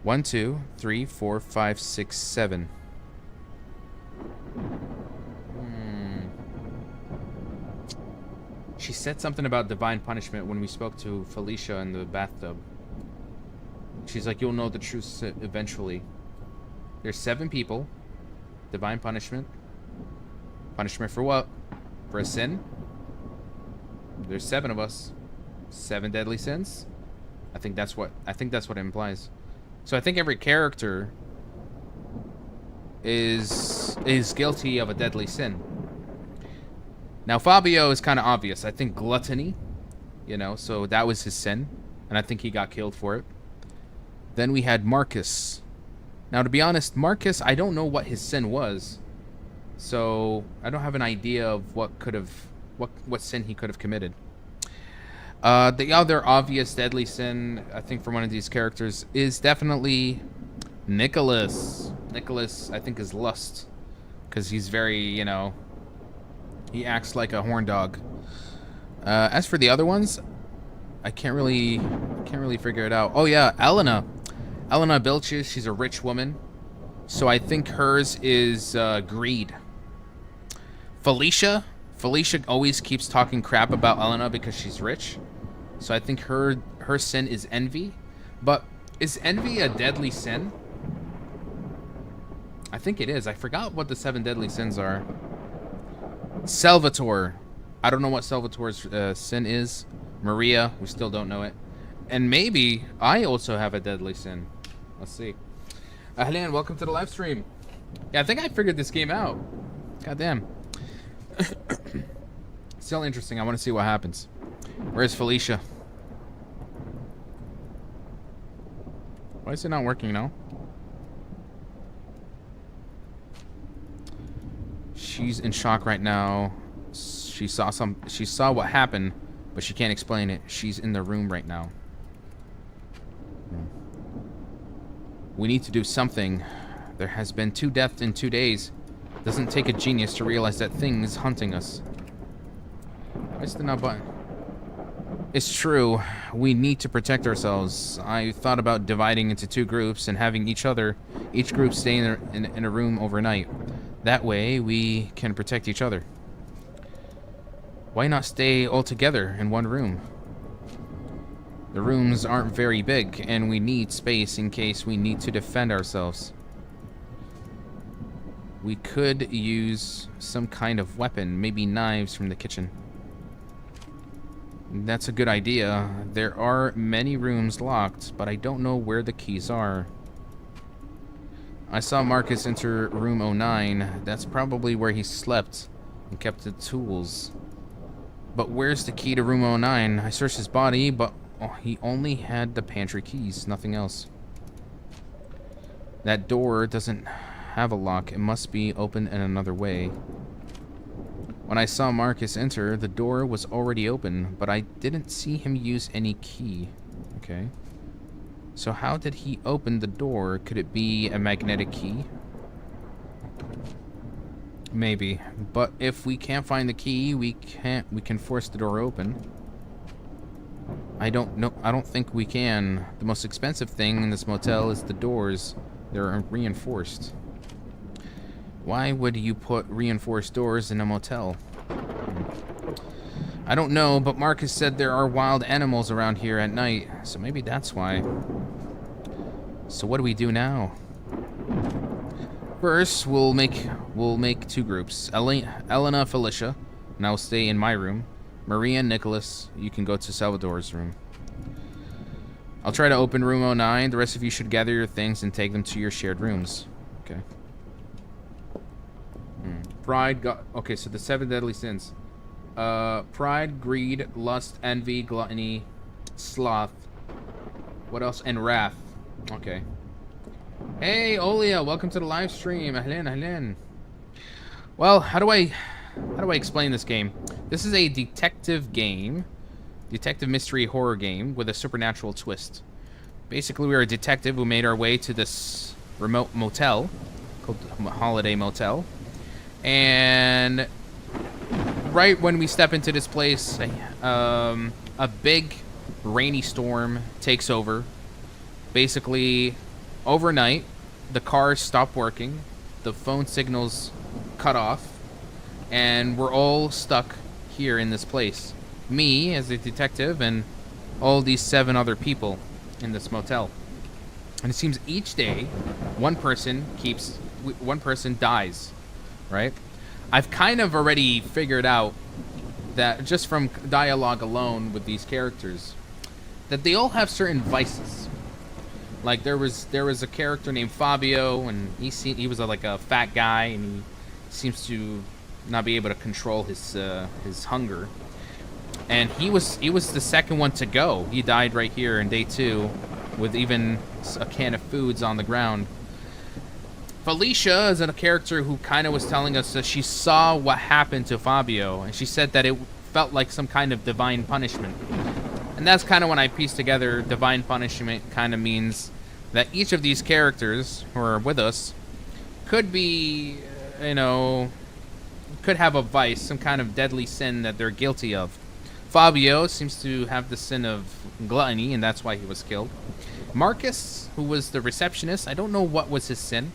1, 2, 3, 4, 5, 6, 7. She said something about divine punishment when we spoke to Felicia in the bathtub. She's like, you'll know the truth eventually. There's 7 people. Divine punishment. Punishment for what? For a sin? There's 7 of us. 7 deadly sins? I think that's what it implies. So I think every character is guilty of a deadly sin. Now Fabio is kind of obvious. I think gluttony, you know, so that was his sin, and I think he got killed for it. Then we had Marcus. Now to be honest, Marcus, I don't know what his sin was. So I don't have an idea of what sin he could have committed. The other obvious deadly sin, I think, for one of these characters is definitely Nicholas. Nicholas, I think, is lust. Because he's very, you know, he acts like a horn dog. As for the other ones, I can't really figure it out. Oh yeah, Elena Bilches. She's a rich woman, so I think hers is greed. Felicia always keeps talking crap about Elena because she's rich, so I think her sin is envy. But is envy a deadly sin? I think it is. I forgot what the 7 deadly sins are. Salvatore. I don't know what Salvatore's sin is. Maria, we still don't know it. And maybe I also have a deadly sin. Let's see. Ahlan, welcome to the live stream. Yeah, I think I figured this game out. Goddamn. Still interesting. I want to see what happens. Where's Felicia? Why is it not working now? She's in shock right now. She saw what happened, but she can't explain it. She's in the room right now. We need to do something. There has been 2 deaths in 2 days. Doesn't take a genius to realize that thing is hunting us. Why is the not button? It's true. We need to protect ourselves. I thought about dividing into 2 groups and having each group stay in a room overnight. That way, we can protect each other. Why not stay all together in one room? The rooms aren't very big, and we need space in case we need to defend ourselves. We could use some kind of weapon, maybe knives from the kitchen. That's a good idea. There are many rooms locked, but I don't know where the keys are. I saw Marcus enter room 09. That's probably where he slept and kept the tools. But where's the key to room 09? I searched his body, but he only had the pantry keys, nothing else. That door doesn't have a lock. It must be open in another way. When I saw Marcus enter, the door was already open, but I didn't see him use any key. Okay. So how did he open the door? Could it be a magnetic key? Maybe. But if we can't find the key, we can force the door open. I don't think we can. The most expensive thing in this motel is the doors. They're reinforced. Why would you put reinforced doors in a motel? I don't know, but Marcus said there are wild animals around here at night, so maybe that's why. So what do we do now? First, we'll make 2 groups. Elena, Felicia, and I'll stay in my room. Maria and Nicholas, you can go to Salvador's room. I'll try to open room 09. The rest of you should gather your things and take them to your shared rooms. Okay. Pride, okay, so the 7 deadly sins. Pride, greed, lust, envy, gluttony, sloth. What else? And wrath. Okay. Hey, Olia, welcome to the live stream. Ahlan, ahlan. Well, how do I explain this game? This is a detective game. Detective mystery horror game with a supernatural twist. Basically, we are a detective who made our way to this remote motel called Holiday Motel. And right when we step into this place, a big rainy storm takes over. Basically, overnight, the cars stop working, the phone signals cut off, and we're all stuck here in this place. Me, as a detective, and all these 7 other people in this motel. And it seems each day, one person dies. Right? I've kind of already figured out that just from dialogue alone with these characters, that they all have certain vices. Like there was a character named Fabio, and he was like a fat guy, and he seems to not be able to control his hunger. And he was the second one to go. He died right here in day 2, with even a can of foods on the ground. Felicia is a character who kind of was telling us that she saw what happened to Fabio, and she said that it felt like some kind of divine punishment. And that's kind of when I pieced together divine punishment kind of means that each of these characters who are with us could be, could have a vice, some kind of deadly sin that they're guilty of. Fabio seems to have the sin of gluttony, and that's why he was killed. Marcus, who was the receptionist, I don't know what was his sin.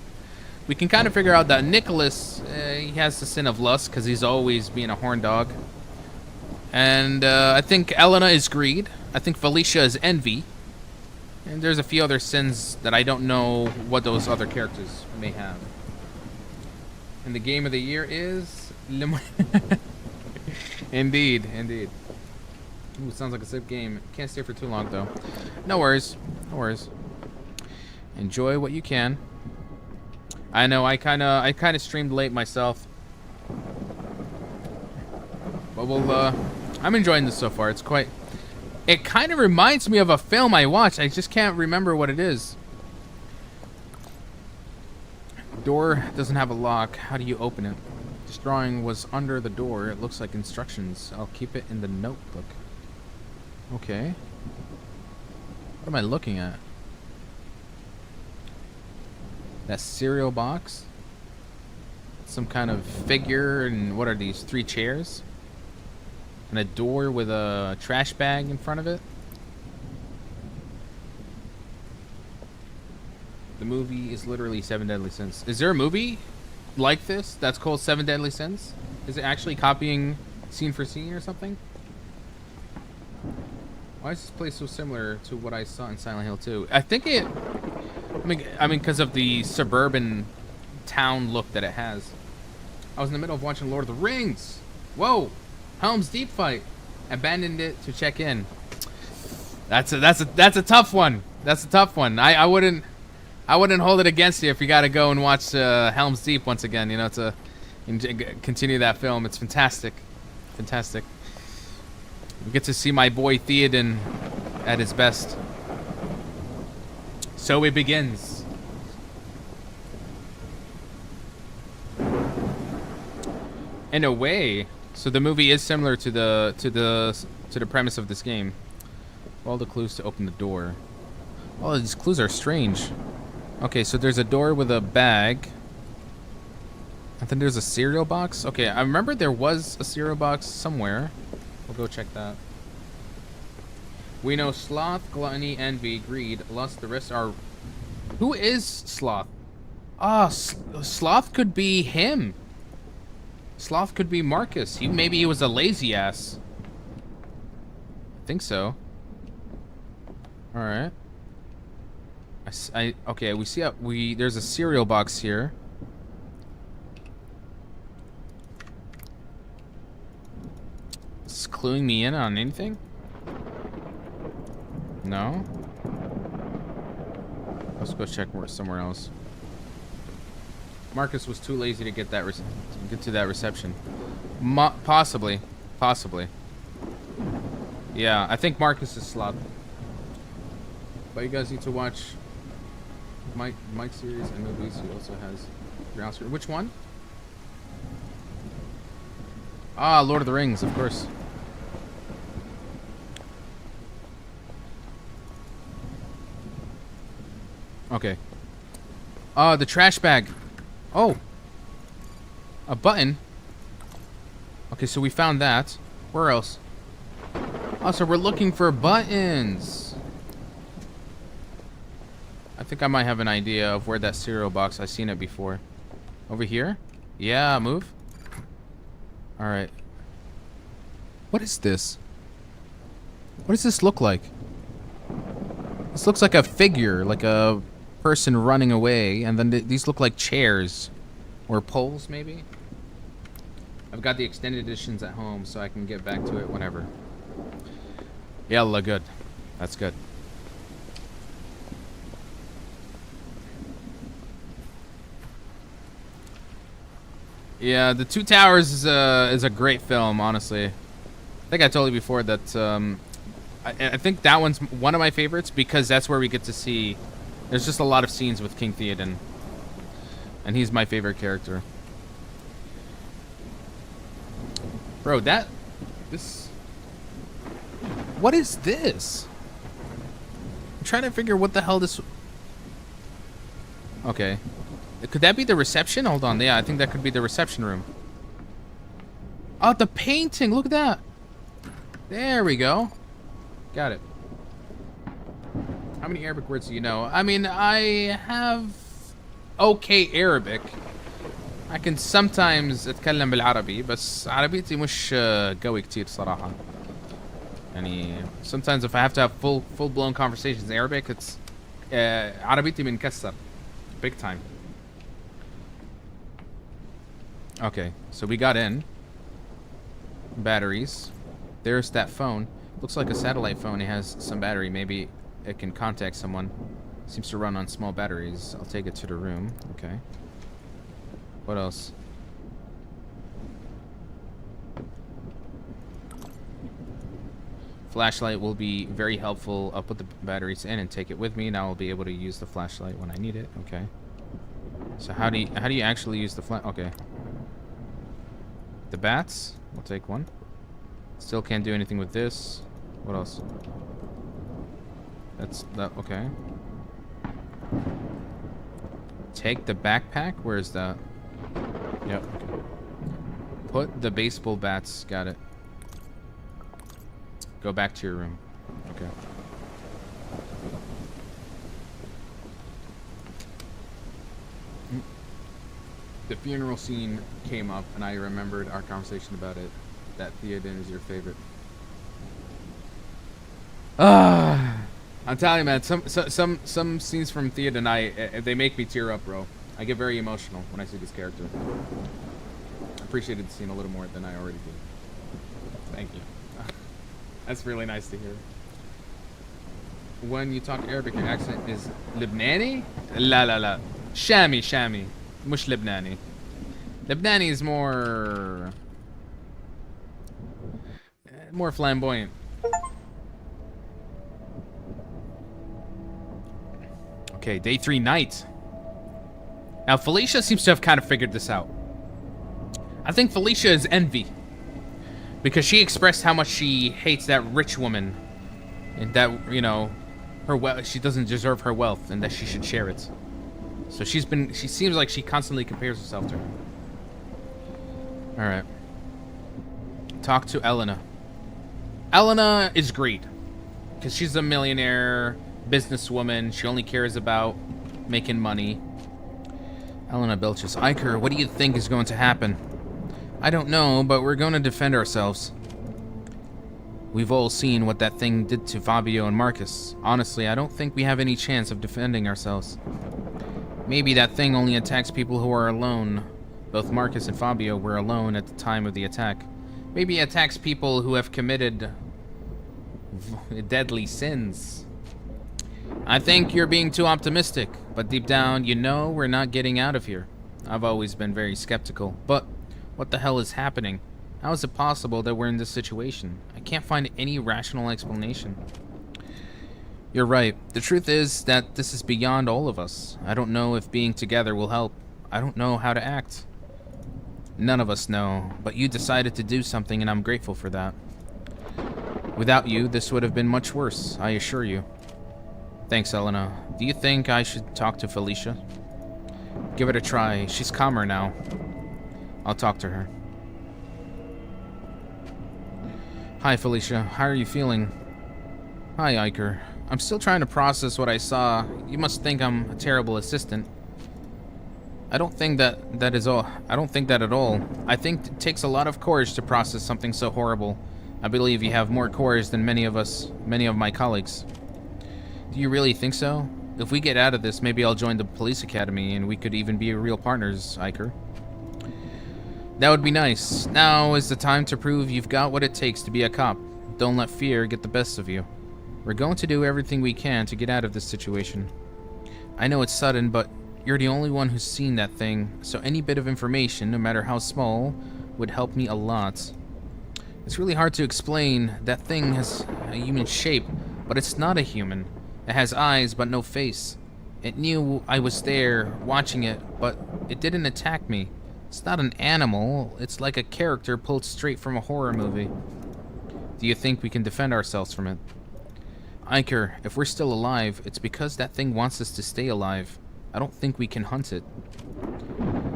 We can kind of figure out that Nicholas, he has the sin of lust because he's always being a horn dog. And I think Elena is greed. I think Felicia is envy. And there's a few other sins that I don't know what those other characters may have. And the game of the year is... Indeed, indeed. Ooh, sounds like a sick game. Can't stay for too long, though. No worries. No worries. Enjoy what you can. I know, I kind of streamed late myself. But we'll, I'm enjoying this so far. It's quite... It kind of reminds me of a film I watched. I just can't remember what it is. Door doesn't have a lock. How do you open it? This drawing was under the door. It looks like instructions. I'll keep it in the notebook. Okay. What am I looking at? That cereal box? Some kind of figure, and what are these? 3 chairs? And a door with a trash bag in front of it? The movie is literally 7 Deadly Sins. Is there a movie like this that's called 7 Deadly Sins? Is it actually copying scene for scene or something? Why is this place so similar to what I saw in Silent Hill 2? I think it... I mean, because of the suburban town look that it has. I was in the middle of watching Lord of the Rings. Whoa! Helm's Deep fight. Abandoned it to check in. That's a tough one. That's a tough one. I wouldn't hold it against you if you got to go and watch Helm's Deep once again. You know, to continue that film. It's fantastic, fantastic. We get to see my boy Theoden at his best. So it begins. In a way, so the movie is similar to the premise of this game. All the clues to open the door. Oh, these clues are strange. Okay, so there's a door with a bag. And then there's a cereal box. Okay, I remember there was a cereal box somewhere. We'll go check that. We know sloth, gluttony, envy, greed, lust. The rest are... Who is sloth? Ah, sloth could be him. Sloth could be Marcus. Maybe he was a lazy ass. I think so. All right. Okay, we see there's a cereal box here. Is this cluing me in on anything? No. Let's go check somewhere else. Marcus was too lazy to get to that reception. Possibly. Yeah, I think Marcus is sloth. But you guys need to watch Mike series and movies. He also has your Oscar. Which one? Ah, Lord of the Rings, of course. Okay. The trash bag. Oh. A button. Okay, so we found that. Where else? Oh, so we're looking for buttons. I think I might have an idea of where that cereal box. I've seen it before. Over here? Yeah, move. Alright. What is this? What does this look like? This looks like a figure, like a person running away, and then these look like chairs. Or poles, maybe? I've got the extended editions at home, so I can get back to it whenever. Yalla, good. That's good. Yeah, The Two Towers is a great film, honestly. I think I told you before that I think that one's one of my favorites because that's where we get to see... There's just a lot of scenes with King Theoden. And he's my favorite character. Bro, this... What is this? I'm trying to figure what the hell this... Okay. Could that be the reception? Hold on. Yeah, I think that could be the reception room. Oh, the painting. Look at that. There we go. Got it. How many Arabic words do you know? I mean, I have okay Arabic. I can sometimes اتكلم بالعربي بس عربيتي مش قوي كتير صراحة. يعني sometimes if I have to have full-blown conversations in Arabic, it's عربيتي بنكسر big time. Okay, so we got in. Batteries. There's that phone. Looks like a satellite phone. It has some battery. Maybe it can contact someone. Seems to run on small batteries. I'll take it to the room. Okay. What else? Flashlight will be very helpful. I'll put the batteries in and take it with me. Now I'll be able to use the flashlight when I need it. Okay. So how do you actually use the flash? Okay. The bats. We'll take one. Still can't do anything with this. What else? That's that. Okay. Take the backpack. Where is that? Yep. Okay. Put the baseball bats. Got it. Go back to your room. Okay. The funeral scene came up, and I remembered our conversation about it. That Theoden is your favorite. I'm telling you, man. Some scenes from Theoden, they make me tear up, bro. I get very emotional when I see this character. I appreciated the scene a little more than I already did. Thank you. That's really nice to hear. When you talk Arabic, your accent is Lebanese? La la la. Shami. Mush Lebanese. Lebanese is more flamboyant. Okay, day 3 night. Now Felicia seems to have kind of figured this out. I think Felicia is envy. Because she expressed how much she hates that rich woman. And that, you know, she doesn't deserve her wealth and that she should share it. So she seems like she constantly compares herself to her. Alright. Talk to Elena. Elena is great. Because she's a millionaire, businesswoman. She only cares about making money. Elena belches. Iker, what do you think is going to happen? I don't know, but we're going to defend ourselves. We've all seen what that thing did to Fabio and Marcus. Honestly, I don't think we have any chance of defending ourselves. Maybe that thing only attacks people who are alone. Both Marcus and Fabio were alone at the time of the attack. Maybe it attacks people who have committed deadly sins. I think you're being too optimistic, but deep down, you know we're not getting out of here. I've always been very skeptical, but what the hell is happening? How is it possible that we're in this situation? I can't find any rational explanation. You're right. The truth is that this is beyond all of us. I don't know if being together will help. I don't know how to act. None of us know, but you decided to do something and I'm grateful for that. Without you, this would have been much worse, I assure you. Thanks, Elena. Do you think I should talk to Felicia? Give it a try. She's calmer now. I'll talk to her. Hi, Felicia. How are you feeling? Hi, Iker. I'm still trying to process what I saw. You must think I'm a terrible assistant. I don't think that at all. I think it takes a lot of courage to process something so horrible. I believe you have more courage than many of my colleagues. Do you really think so? If we get out of this, maybe I'll join the police academy and we could even be real partners, Iker. That would be nice. Now is the time to prove you've got what it takes to be a cop. Don't let fear get the best of you. We're going to do everything we can to get out of this situation. I know it's sudden, but you're the only one who's seen that thing, so any bit of information, no matter how small, would help me a lot. It's really hard to explain. That thing has a human shape, but it's not a human. It has eyes, but no face. It knew I was there, watching it, but it didn't attack me. It's not an animal. It's like a character pulled straight from a horror movie. Do you think we can defend ourselves from it? Iker, if we're still alive, it's because that thing wants us to stay alive. I don't think we can hunt it.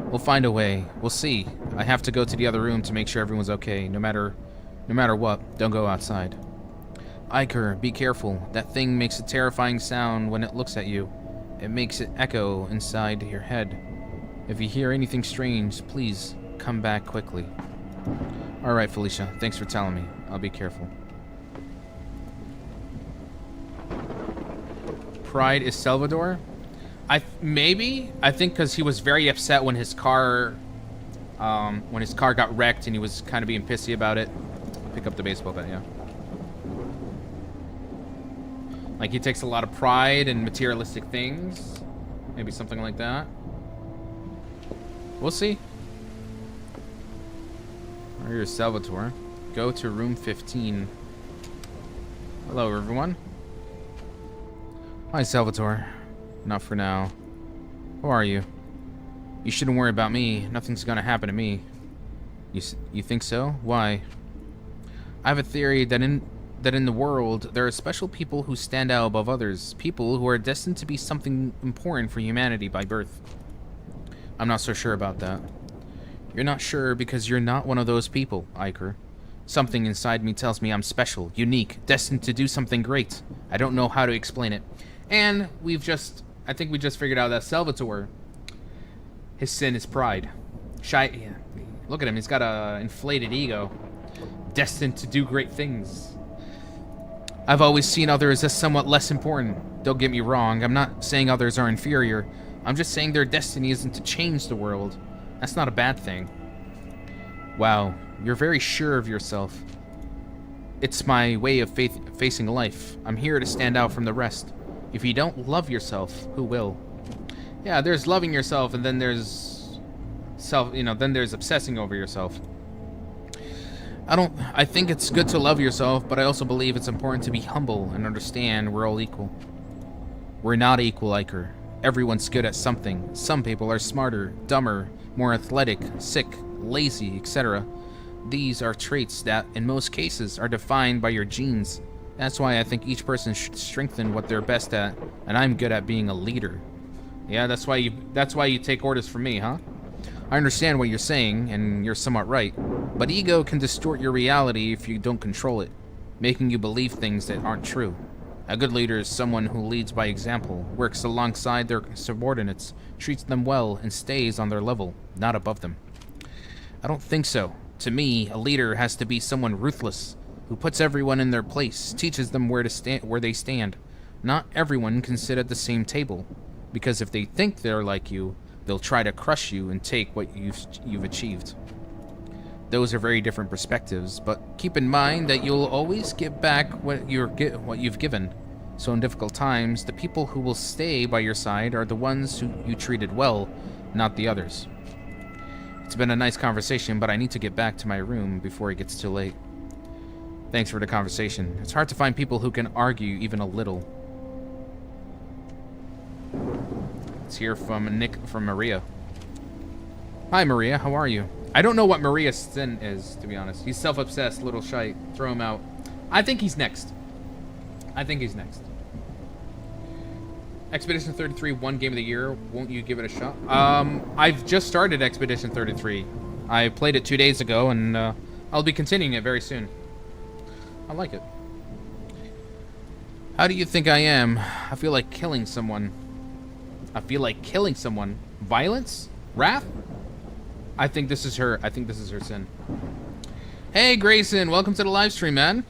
We'll find a way. We'll see. I have to go to the other room to make sure everyone's okay, no matter No matter what, don't go outside. Iker, be careful. That thing makes a terrifying sound when it looks at you. It makes it echo inside your head. If you hear anything strange, please come back quickly. Alright, Felicia. Thanks for telling me. I'll be careful. Pride is Salvador? Maybe? I think because he was very upset when his car got wrecked and he was kind of being pissy about it. Pick up the baseball bat, yeah. Like, he takes a lot of pride in materialistic things. Maybe something like that. We'll see. Here's Salvatore. Go to room 15. Hello, everyone. Hi, Salvatore. Not for now. Who are you? You shouldn't worry about me. Nothing's gonna happen to me. You think so? Why? I have a theory that in the world, there are special people who stand out above others. People who are destined to be something important for humanity by birth. I'm not so sure about that. You're not sure because you're not one of those people, Iker. Something inside me tells me I'm special, unique, destined to do something great. I don't know how to explain it. And I think we just figured out that Salvatore, his sin is pride. Yeah. Look at him, he's got a inflated ego. Destined to do great things. I've always seen others as somewhat less important. Don't get me wrong, I'm not saying others are inferior. I'm just saying their destiny isn't to change the world. That's not a bad thing. Wow, you're very sure of yourself. It's my way of facing life. I'm here to stand out from the rest. If you don't love yourself, who will? Yeah, there's loving yourself, and then there's then there's obsessing over yourself. I think it's good to love yourself, but I also believe it's important to be humble and understand we're all equal. We're not equal, Iker. Everyone's good at something. Some people are smarter, dumber, more athletic, sick, lazy, etc. These are traits that, in most cases, are defined by your genes. That's why I think each person should strengthen what they're best at, and I'm good at being a leader. Yeah, that's why you take orders from me, huh? I understand what you're saying, and you're somewhat right, but ego can distort your reality if you don't control it, making you believe things that aren't true. A good leader is someone who leads by example, works alongside their subordinates, treats them well, and stays on their level, not above them. I don't think so. To me, a leader has to be someone ruthless, who puts everyone in their place, teaches them where they stand. Not everyone can sit at the same table, because if they think they're like you, they'll try to crush you and take what you've achieved. Those are very different perspectives, but keep in mind that you'll always get back what you've given. So in difficult times, the people who will stay by your side are the ones who you treated well, not the others. It's been a nice conversation, but I need to get back to my room before it gets too late. Thanks for the conversation. It's hard to find people who can argue even a little. Let's hear from Maria. Hi, Maria. How are you? I don't know what Maria's sin is, to be honest. He's self-obsessed, little shite. Throw him out. I think he's next. Expedition 33 won Game of the Year. Won't you give it a shot? I've just started Expedition 33. I played it 2 days ago, and I'll be continuing it very soon. I like it. How do you think I am? I feel like killing someone. Violence? Wrath? I think this is her sin. Hey, Grayson, welcome to the live stream, man.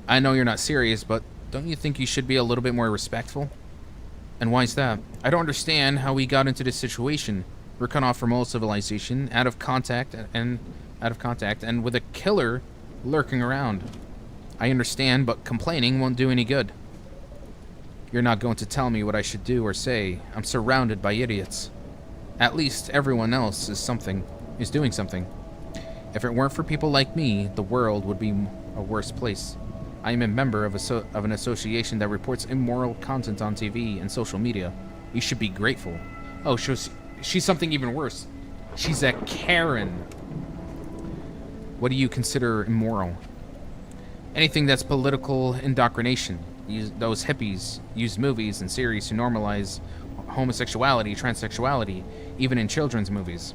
I know you're not serious, but don't you think you should be a little bit more respectful? And why is that? I don't understand how we got into this situation. We're cut off from all civilization, out of contact, and with a killer lurking around. I understand, but complaining won't do any good. You're not going to tell me what I should do or say. I'm surrounded by idiots. At least everyone else is doing something. If it weren't for people like me, the world would be a worse place. I am a member of an association that reports immoral content on TV and social media. You should be grateful. Oh, she's something even worse. She's a Karen. What do you consider immoral? Anything that's political indoctrination. Those hippies use movies and series to normalize homosexuality, transsexuality, even in children's movies.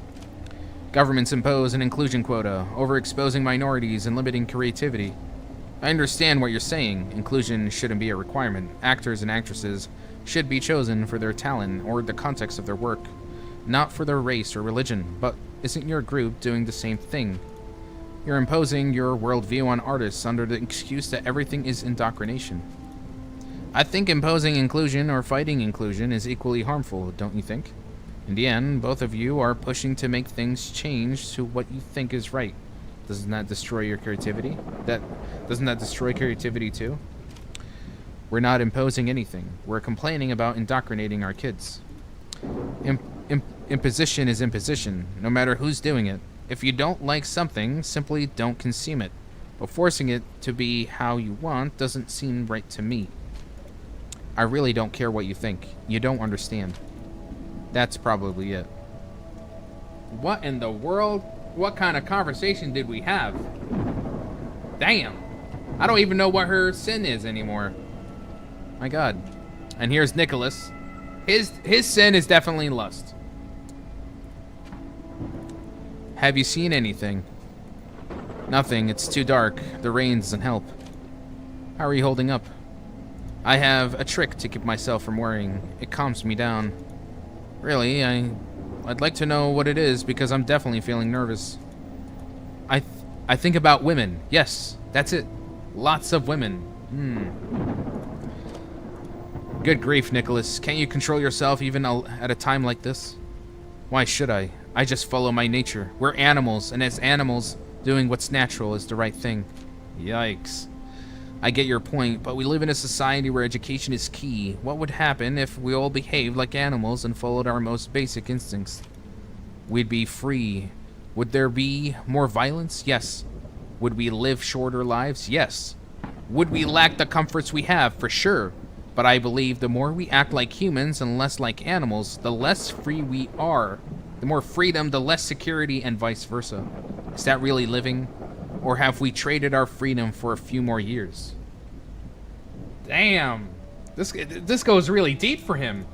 Governments impose an inclusion quota, overexposing minorities and limiting creativity. I understand what you're saying. Inclusion shouldn't be a requirement. Actors and actresses should be chosen for their talent or the context of their work, not for their race or religion. But isn't your group doing the same thing? You're imposing your worldview on artists under the excuse that everything is indoctrination. I think imposing inclusion or fighting inclusion is equally harmful, don't you think? In the end, both of you are pushing to make things change to what you think is right. Doesn't that destroy your creativity? Doesn't that destroy creativity too? We're not imposing anything. We're complaining about indoctrinating our kids. Imposition is imposition, no matter who's doing it. If you don't like something, simply don't consume it. But forcing it to be how you want doesn't seem right to me. I really don't care what you think. You don't understand. That's probably it. What in the world? What kind of conversation did we have? Damn. I don't even know what her sin is anymore. My God. And here's Nicholas. His sin is definitely lust. Have you seen anything? Nothing. It's too dark. The rain doesn't help. How are you holding up? I have a trick to keep myself from worrying. It calms me down. Really, I'd like to know what it is because I'm definitely feeling nervous. I think about women. Yes, that's it. Lots of women. Good grief, Nicholas. Can't you control yourself even at a time like this? Why should I? I just follow my nature. We're animals, and as animals, doing what's natural is the right thing. Yikes. I get your point, but we live in a society where education is key. What would happen if we all behaved like animals and followed our most basic instincts? We'd be free. Would there be more violence? Yes. Would we live shorter lives? Yes. Would we lack the comforts we have? For sure. But I believe the more we act like humans and less like animals, the less free we are. The more freedom, the less security, and vice versa. Is that really living? Or have we traded our freedom for a few more years? Damn. This goes really deep for him.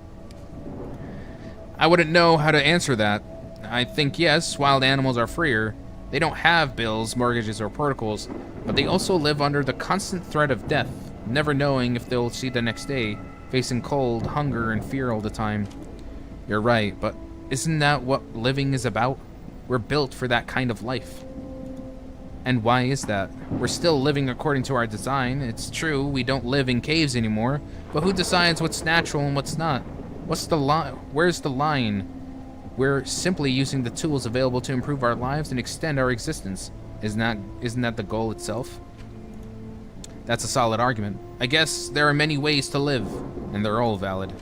I wouldn't know how to answer that. I think yes, wild animals are freer. They don't have bills, mortgages, or protocols, but they also live under the constant threat of death, never knowing if they'll see the next day, facing cold, hunger, and fear all the time. You're right, but isn't that what living is about? We're built for that kind of life. And why is that? We're still living according to our design. It's true, we don't live in caves anymore, but who decides what's natural and what's not? What's the line? Where's the line? We're simply using the tools available to improve our lives and extend our existence. Isn't that the goal itself? That's a solid argument. I guess there are many ways to live, and they're all valid.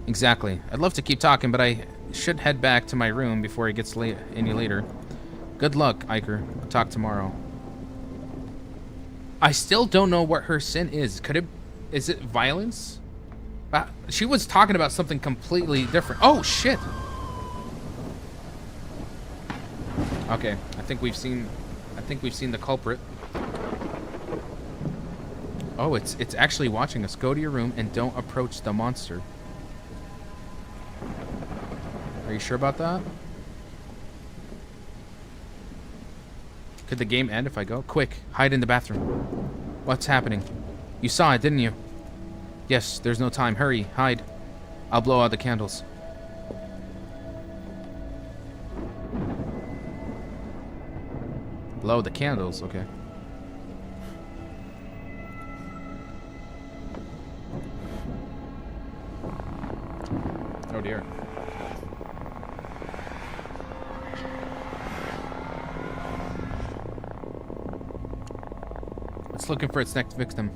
Exactly. I'd love to keep talking, but I should head back to my room before it gets late any later. Good luck, Iker. Talk tomorrow. I still don't know what her sin is. Is it violence? She was talking about something completely different. Oh, shit. Okay, I think we've seen the culprit. Oh, it's actually watching us. Go to your room and don't approach the monster. Are you sure about that? Could the game end if I go? Quick, hide in the bathroom. What's happening? You saw it, didn't you? Yes, there's no time. Hurry, hide. I'll blow out the candles. Blow the candles, okay. Oh dear. It's looking for its next victim.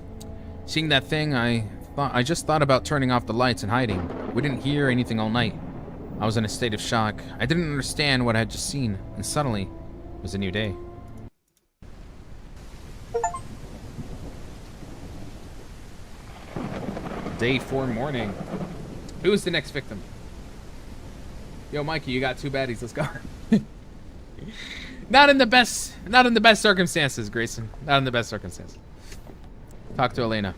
Seeing that thing, I just thought about turning off the lights and hiding. We didn't hear anything all night. I was in a state of shock. I didn't understand what I had just seen, and suddenly, it was a new day. Day 4 morning. Who is the next victim? Yo, Mikey, you got 2 baddies. Let's go. Not in the best circumstances, Grayson. Not in the best circumstances. Talk to Elena.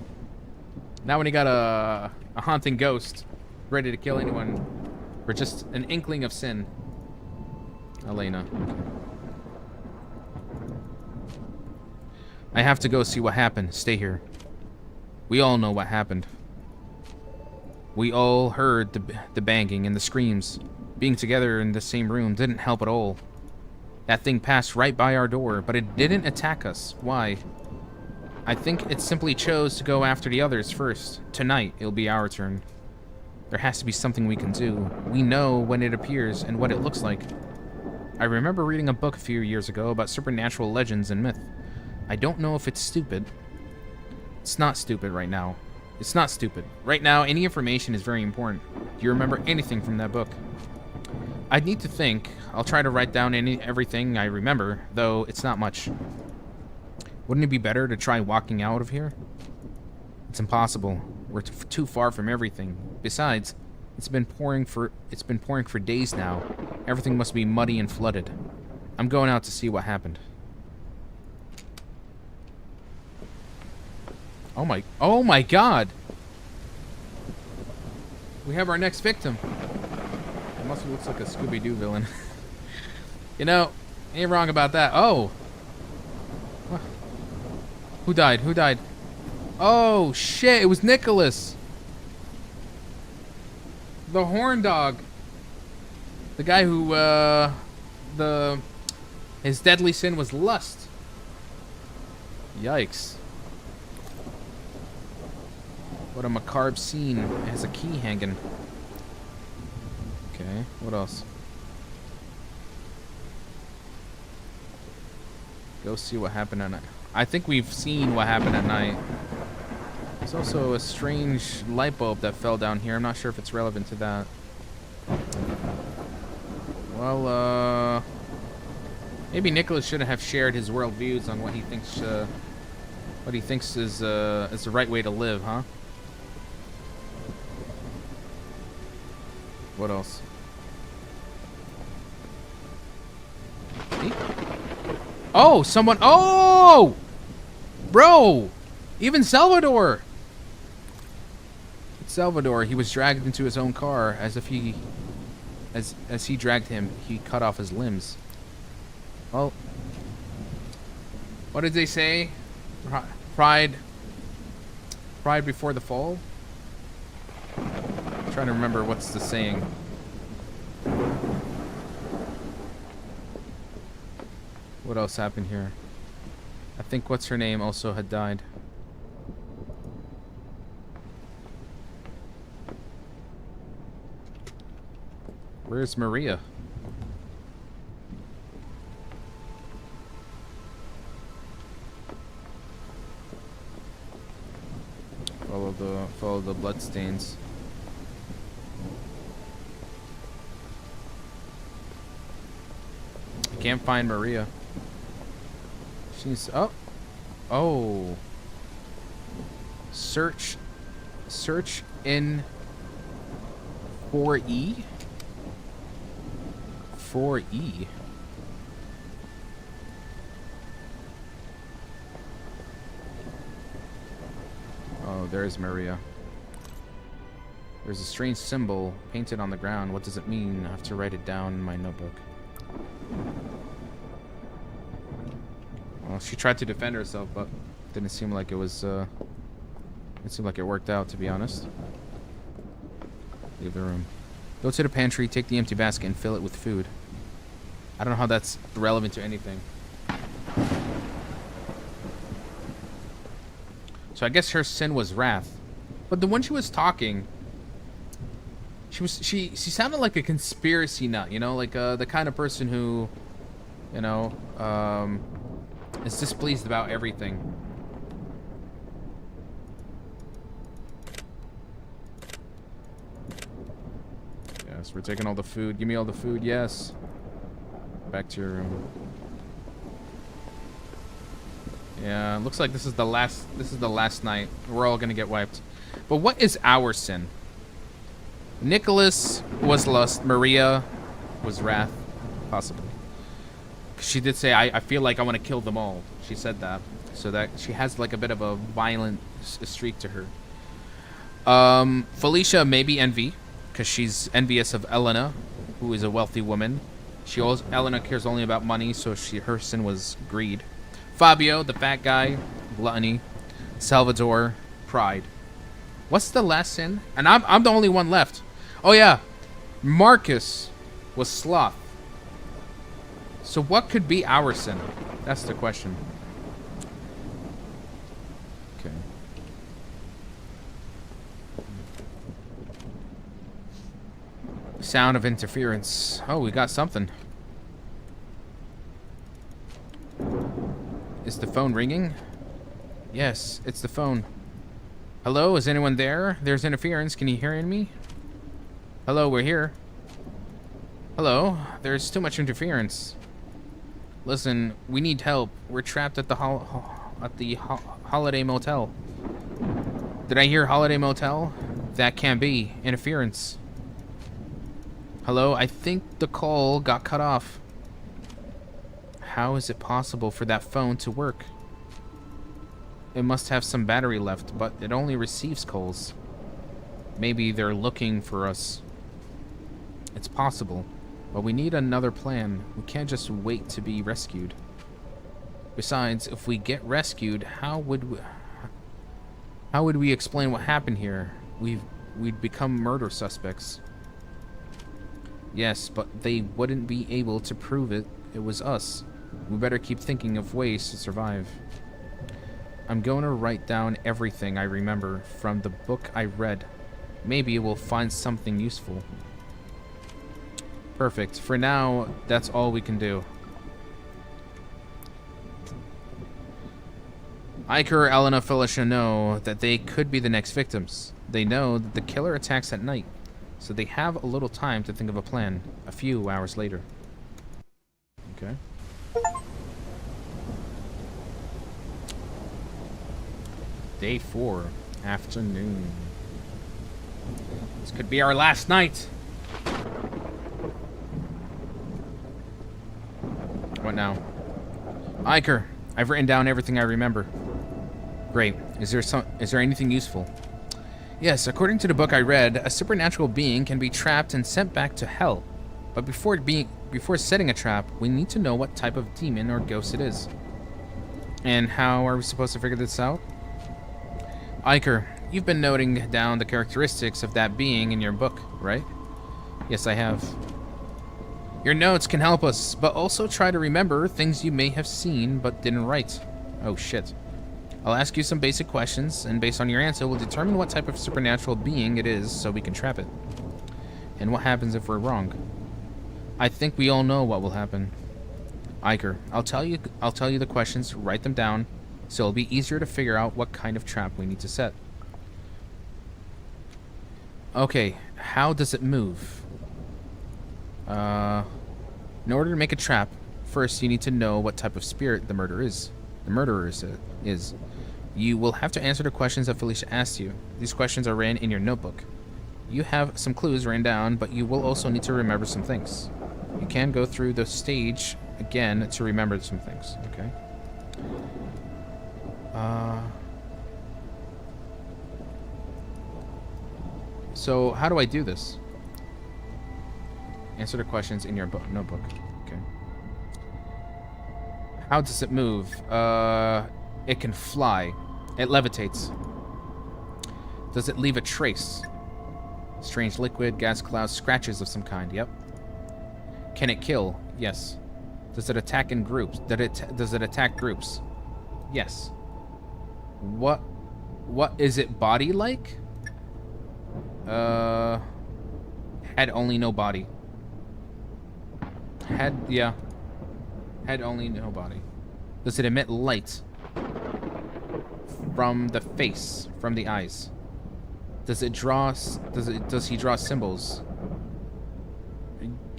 Now when you got a haunting ghost ready to kill anyone for just an inkling of sin. Elena. Okay. I have to go see what happened. Stay here. We all know what happened. We all heard the banging and the screams. Being together in the same room didn't help at all. That thing passed right by our door, but it didn't attack us. Why? I think it simply chose to go after the others first. Tonight, it'll be our turn. There has to be something we can do. We know when it appears and what it looks like. I remember reading a book a few years ago about supernatural legends and myth. I don't know if it's stupid. It's not stupid right now. It's not stupid. Right now, any information is very important. Do you remember anything from that book? I'd need to think. I'll try to write down everything I remember, though it's not much. Wouldn't it be better to try walking out of here? It's impossible. We're too far from everything. Besides, it's been pouring for days now. Everything must be muddy and flooded. I'm going out to see what happened. Oh my God! We have our next victim. It must looks like a Scooby-Doo villain. You know, ain't wrong about that. Oh! Who died? Who died? Oh shit! It was Nicholas, the horn dog. The guy who his deadly sin was lust. Yikes. What a macabre scene. It has a key hanging. Okay, what else? Go see what happened at night. I think we've seen what happened at night. There's also a strange light bulb that fell down here. I'm not sure if it's relevant to that. Well, maybe Nicholas shouldn't have shared his world views on what he thinks is the right way to live, huh? What else? Oh, someone. Oh, bro, even Salvador. It's Salvador. He was dragged into his own car as if he dragged him, he cut off his limbs. Well, what did they say? Pride before the fall? I'm trying to remember what's the saying. What else happened here? I think what's her name also had died. Where's Maria? Follow the blood stains. I can't find Maria. She's oh. Search in 4E. 4E. Oh, there's Maria. There's a strange symbol painted on the ground. What does it mean? I have to write it down in my notebook. Well, she tried to defend herself, but didn't seem like it was, it seemed like it worked out, to be honest. Leave the room. Go to the pantry, take the empty basket, and fill it with food. I don't know how that's relevant to anything. So I guess her sin was wrath. But when she was talking, she sounded like a conspiracy nut, you know, like the kind of person who, you know, is displeased about everything. Yes, we're taking all the food. Give me all the food. Yes. Back to your room. Yeah, looks like this is the last night. We're all gonna get wiped. But what is our sin? Nicholas was lust. Maria was wrath, possibly. She did say, I feel like I want to kill them all. She said that. So that she has like a bit of a violent streak to her. Felicia, maybe envy, because she's envious of Elena, who is a wealthy woman. Elena cares only about money, so her sin was greed. Fabio, the fat guy, gluttony. Salvador, pride. What's the last sin? And I'm the only one left. Oh yeah, Marcus was sloth. So what could be our sin? That's the question. Okay. Sound of interference. Oh, we got something. Is the phone ringing? Yes, it's the phone. Hello, is anyone there? There's interference. Can you hear me? Hello, we're here. Hello, there's too much interference. Listen, we need help. We're trapped at the Holiday Motel. Did I hear Holiday Motel? That can't be. Interference. Hello, I think the call got cut off. How is it possible for that phone to work? It must have some battery left, but it only receives calls. Maybe they're looking for us. It's possible, but we need another plan. We can't just wait to be rescued. Besides, if we get rescued, how would we explain what happened here? We'd become murder suspects. Yes, but they wouldn't be able to prove it was us. We better keep thinking of ways to survive. I'm going to write down everything I remember from the book I read. Maybe we'll find something useful. Perfect. For now, that's all we can do. Iker, Elena, Felicia know that they could be the next victims. They know that the killer attacks at night, so they have a little time to think of a plan. A few hours later. Okay. Day 4, afternoon. This could be our last night. What now? Iker, I've written down everything I remember. Great. Is there anything useful? Yes, according to the book I read, a supernatural being can be trapped and sent back to hell. But before setting a trap, we need to know what type of demon or ghost it is. And how are we supposed to figure this out? Iker, you've been noting down the characteristics of that being in your book, right? Yes, I have. Your notes can help us, but also try to remember things you may have seen but didn't write. Oh shit. I'll ask you some basic questions, and based on your answer, we'll determine what type of supernatural being it is so we can trap it. And what happens if we're wrong? I think we all know what will happen. Iker, I'll tell you the questions, write them down, so it'll be easier to figure out what kind of trap we need to set. Okay, how does it move? In order to make a trap, first you need to know what type of spirit the murderer is. You will have to answer the questions that Felicia asked you. These questions are written in your notebook. You have some clues written down, but you will also need to remember some things. You can go through the stage again to remember some things, okay? So how do I do this? Answer the questions in your notebook. Okay. How does it move? It can fly. It levitates. Does it leave a trace? Strange liquid, gas clouds, scratches of some kind. Yep. Can it kill? Yes. Does it attack in groups? Does it attack groups? Yes. What is it body like? Head only, no body. Head, yeah. Head only, no body. Does it emit light? From the face, from the eyes. Does he draw symbols?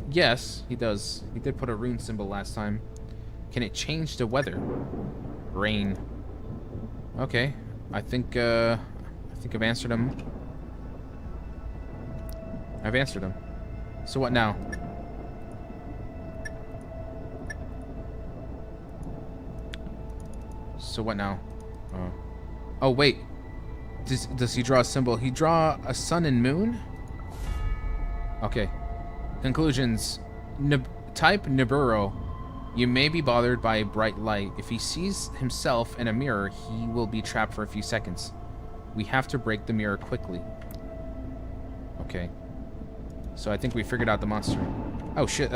Yes, he does. He did put a rune symbol last time. Can it change the weather? Rain. Okay. I think I've answered him. I've answered him. So what now? So what now? Oh wait. Does he draw a symbol? He draw a sun and moon? Okay. Conclusions. Type Nibiru. You may be bothered by a bright light. If he sees himself in a mirror, he will be trapped for a few seconds. We have to break the mirror quickly. Okay. So I think we figured out the monster. Oh shit,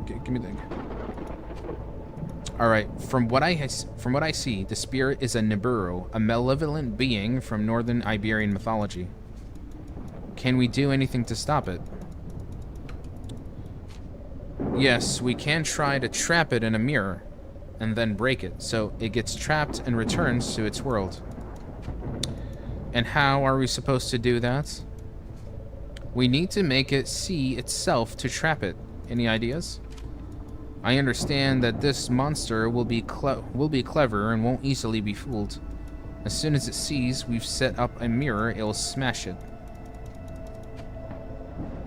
give me the... Alright, from what I see, the spirit is a Nibiru, a malevolent being from northern Iberian mythology. Can we do anything to stop it? Yes, we can try to trap it in a mirror, and then break it, so it gets trapped and returns to its world. And how are we supposed to do that? We need to make it see itself to trap it. Any ideas? I understand that this monster will be clever and won't easily be fooled. As soon as it sees we've set up a mirror, it'll smash it.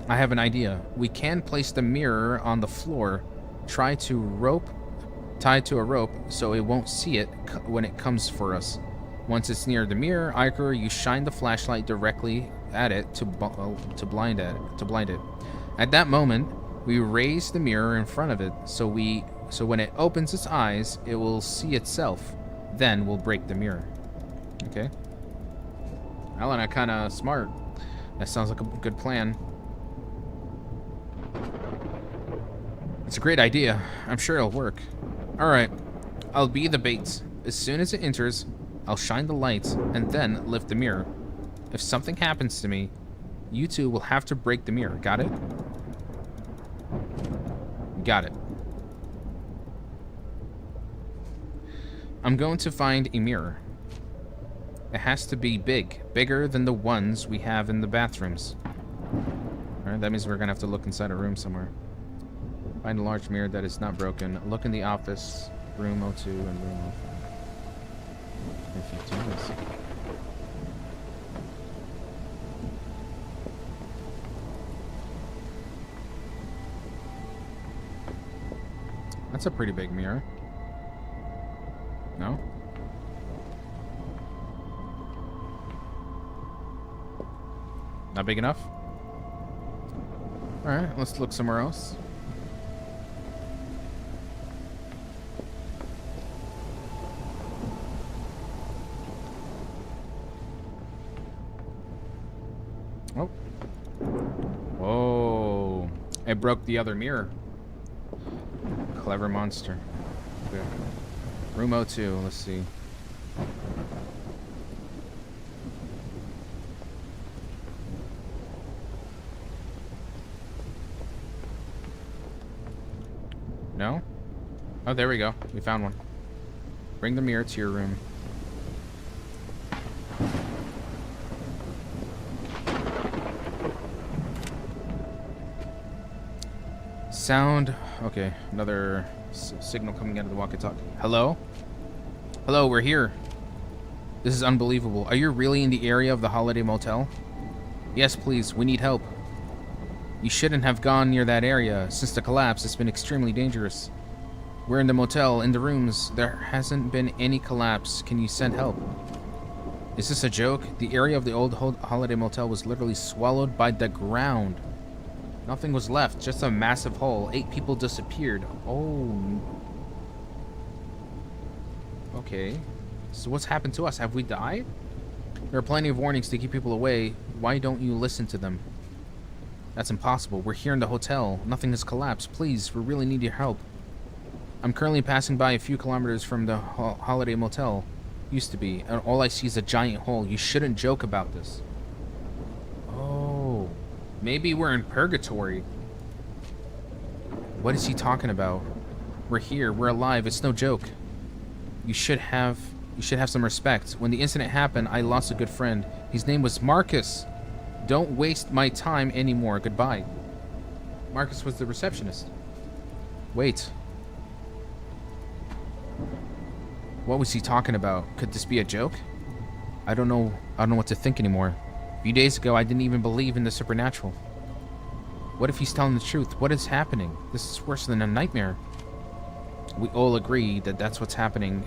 I have an idea. We can place the mirror on the floor, tied to a rope so it won't see it when it comes for us. Once it's near the mirror, Iker, you shine the flashlight directly at it to blind it. At that moment, we raise the mirror in front of it so when it opens its eyes, it will see itself. Then we'll break the mirror. Okay. Elena, kind of smart. That sounds like a good plan. It's a great idea. I'm sure it'll work. All right. I'll be the bait. As soon as it enters, I'll shine the light and then lift the mirror. If something happens to me, you two will have to break the mirror. Got it? Got it. I'm going to find a mirror. It has to be big. Bigger than the ones we have in the bathrooms. Alright, that means we're going to have to look inside a room somewhere. Find a large mirror that is not broken. Look in the office, room 02 and room 05. If you do this. That's a pretty big mirror. No? Not big enough? Alright, let's look somewhere else. Oh. Whoa. It broke the other mirror. Clever monster. Okay. Room 02, let's see. No? Oh, there we go. We found one. Bring the mirror to your room. Sound. Okay, another signal coming out of the walkie-talkie. Hello? Hello, we're here. This is unbelievable. Are you really in the area of the Holiday Motel? Yes, please. We need help. You shouldn't have gone near that area. Since the collapse, it's been extremely dangerous. We're in the motel, in the rooms. There hasn't been any collapse. Can you send help? Is this a joke? The area of the old Holiday Motel was literally swallowed by the ground. Nothing was left, just a massive hole. 8 people disappeared. Oh. Okay. So what's happened to us? Have we died? There are plenty of warnings to keep people away. Why don't you listen to them? That's impossible. We're here in the hotel. Nothing has collapsed. Please, we really need your help. I'm currently passing by a few kilometers from the Holiday Motel. Used to be. And all I see is a giant hole. You shouldn't joke about this. Oh. Maybe we're in purgatory. What is he talking about? We're here. We're alive. It's no joke. You should have some respect. When the incident happened, I lost a good friend. His name was Marcus. Don't waste my time anymore. Goodbye. Marcus was the receptionist. Wait. What was he talking about? Could this be a joke? I don't know what to think anymore. A few days ago, I didn't even believe in the supernatural. What if he's telling the truth? What is happening? This is worse than a nightmare. We all agree that that's what's happening.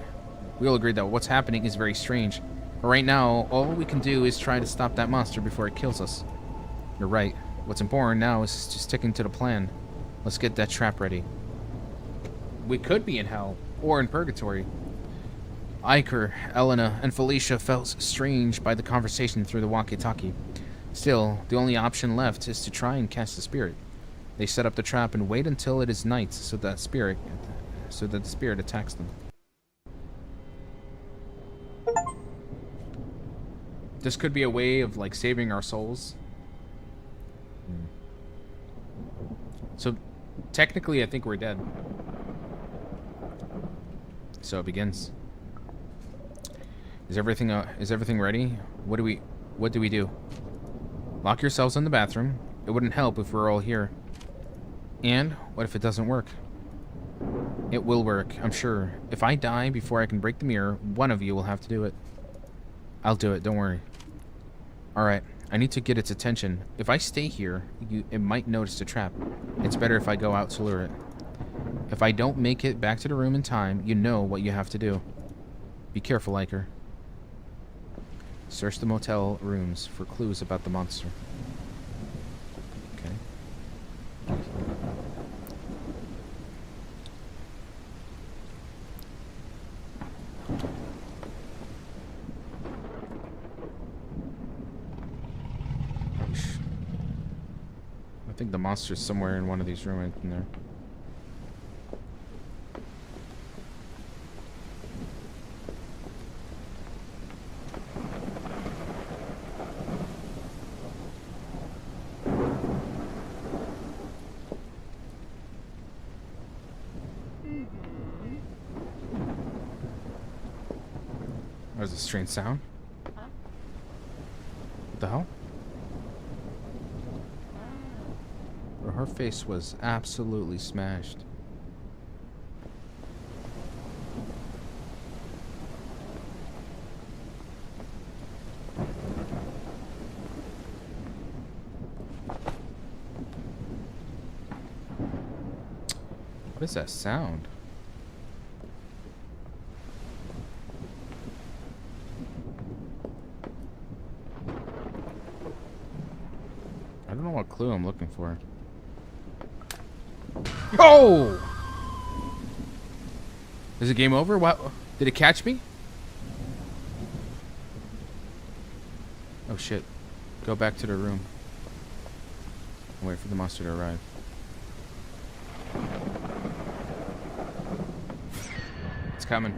We all agree that what's happening is very strange. But right now, all we can do is try to stop that monster before it kills us. You're right. What's important now is just sticking to the plan. Let's get that trap ready. We could be in hell, or in purgatory. Iker, Elena, and Felicia felt strange by the conversation through the walkie-talkie. Still, the only option left is to try and catch the spirit. They set up the trap and wait until it is night so that the spirit attacks them. This could be a way of like saving our souls. So technically I think we're dead. So it begins. Is everything ready? What do we do? Lock yourselves in the bathroom. It wouldn't help if we're all here. And what if it doesn't work? It will work, I'm sure. If I die before I can break the mirror, one of you will have to do it. I'll do it, don't worry. Alright, I need to get its attention. If I stay here, it might notice the trap. It's better if I go out to lure it. If I don't make it back to the room in time, you know what you have to do. Be careful, Iker. Search the motel rooms for clues about the monster. Okay. I think the monster's somewhere in one of these rooms in there. There's a strange sound. What the hell? Her face was absolutely smashed. What is that sound? I don't know what clue I'm looking for. Oh! Is it game over? What? Did it catch me? Oh shit. Go back to the room. Wait for the monster to arrive. It's coming.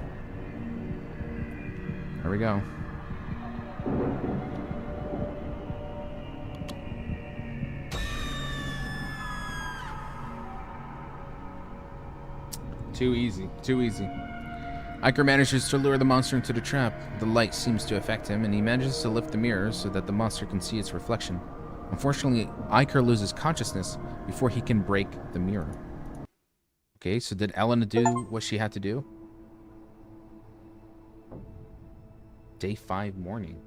Here we go. Too easy. Too easy. Iker manages to lure the monster into the trap. The light seems to affect him, and he manages to lift the mirror so that the monster can see its reflection. Unfortunately, Iker loses consciousness before he can break the mirror. Okay, so did Elena do what she had to do? Day 5 morning.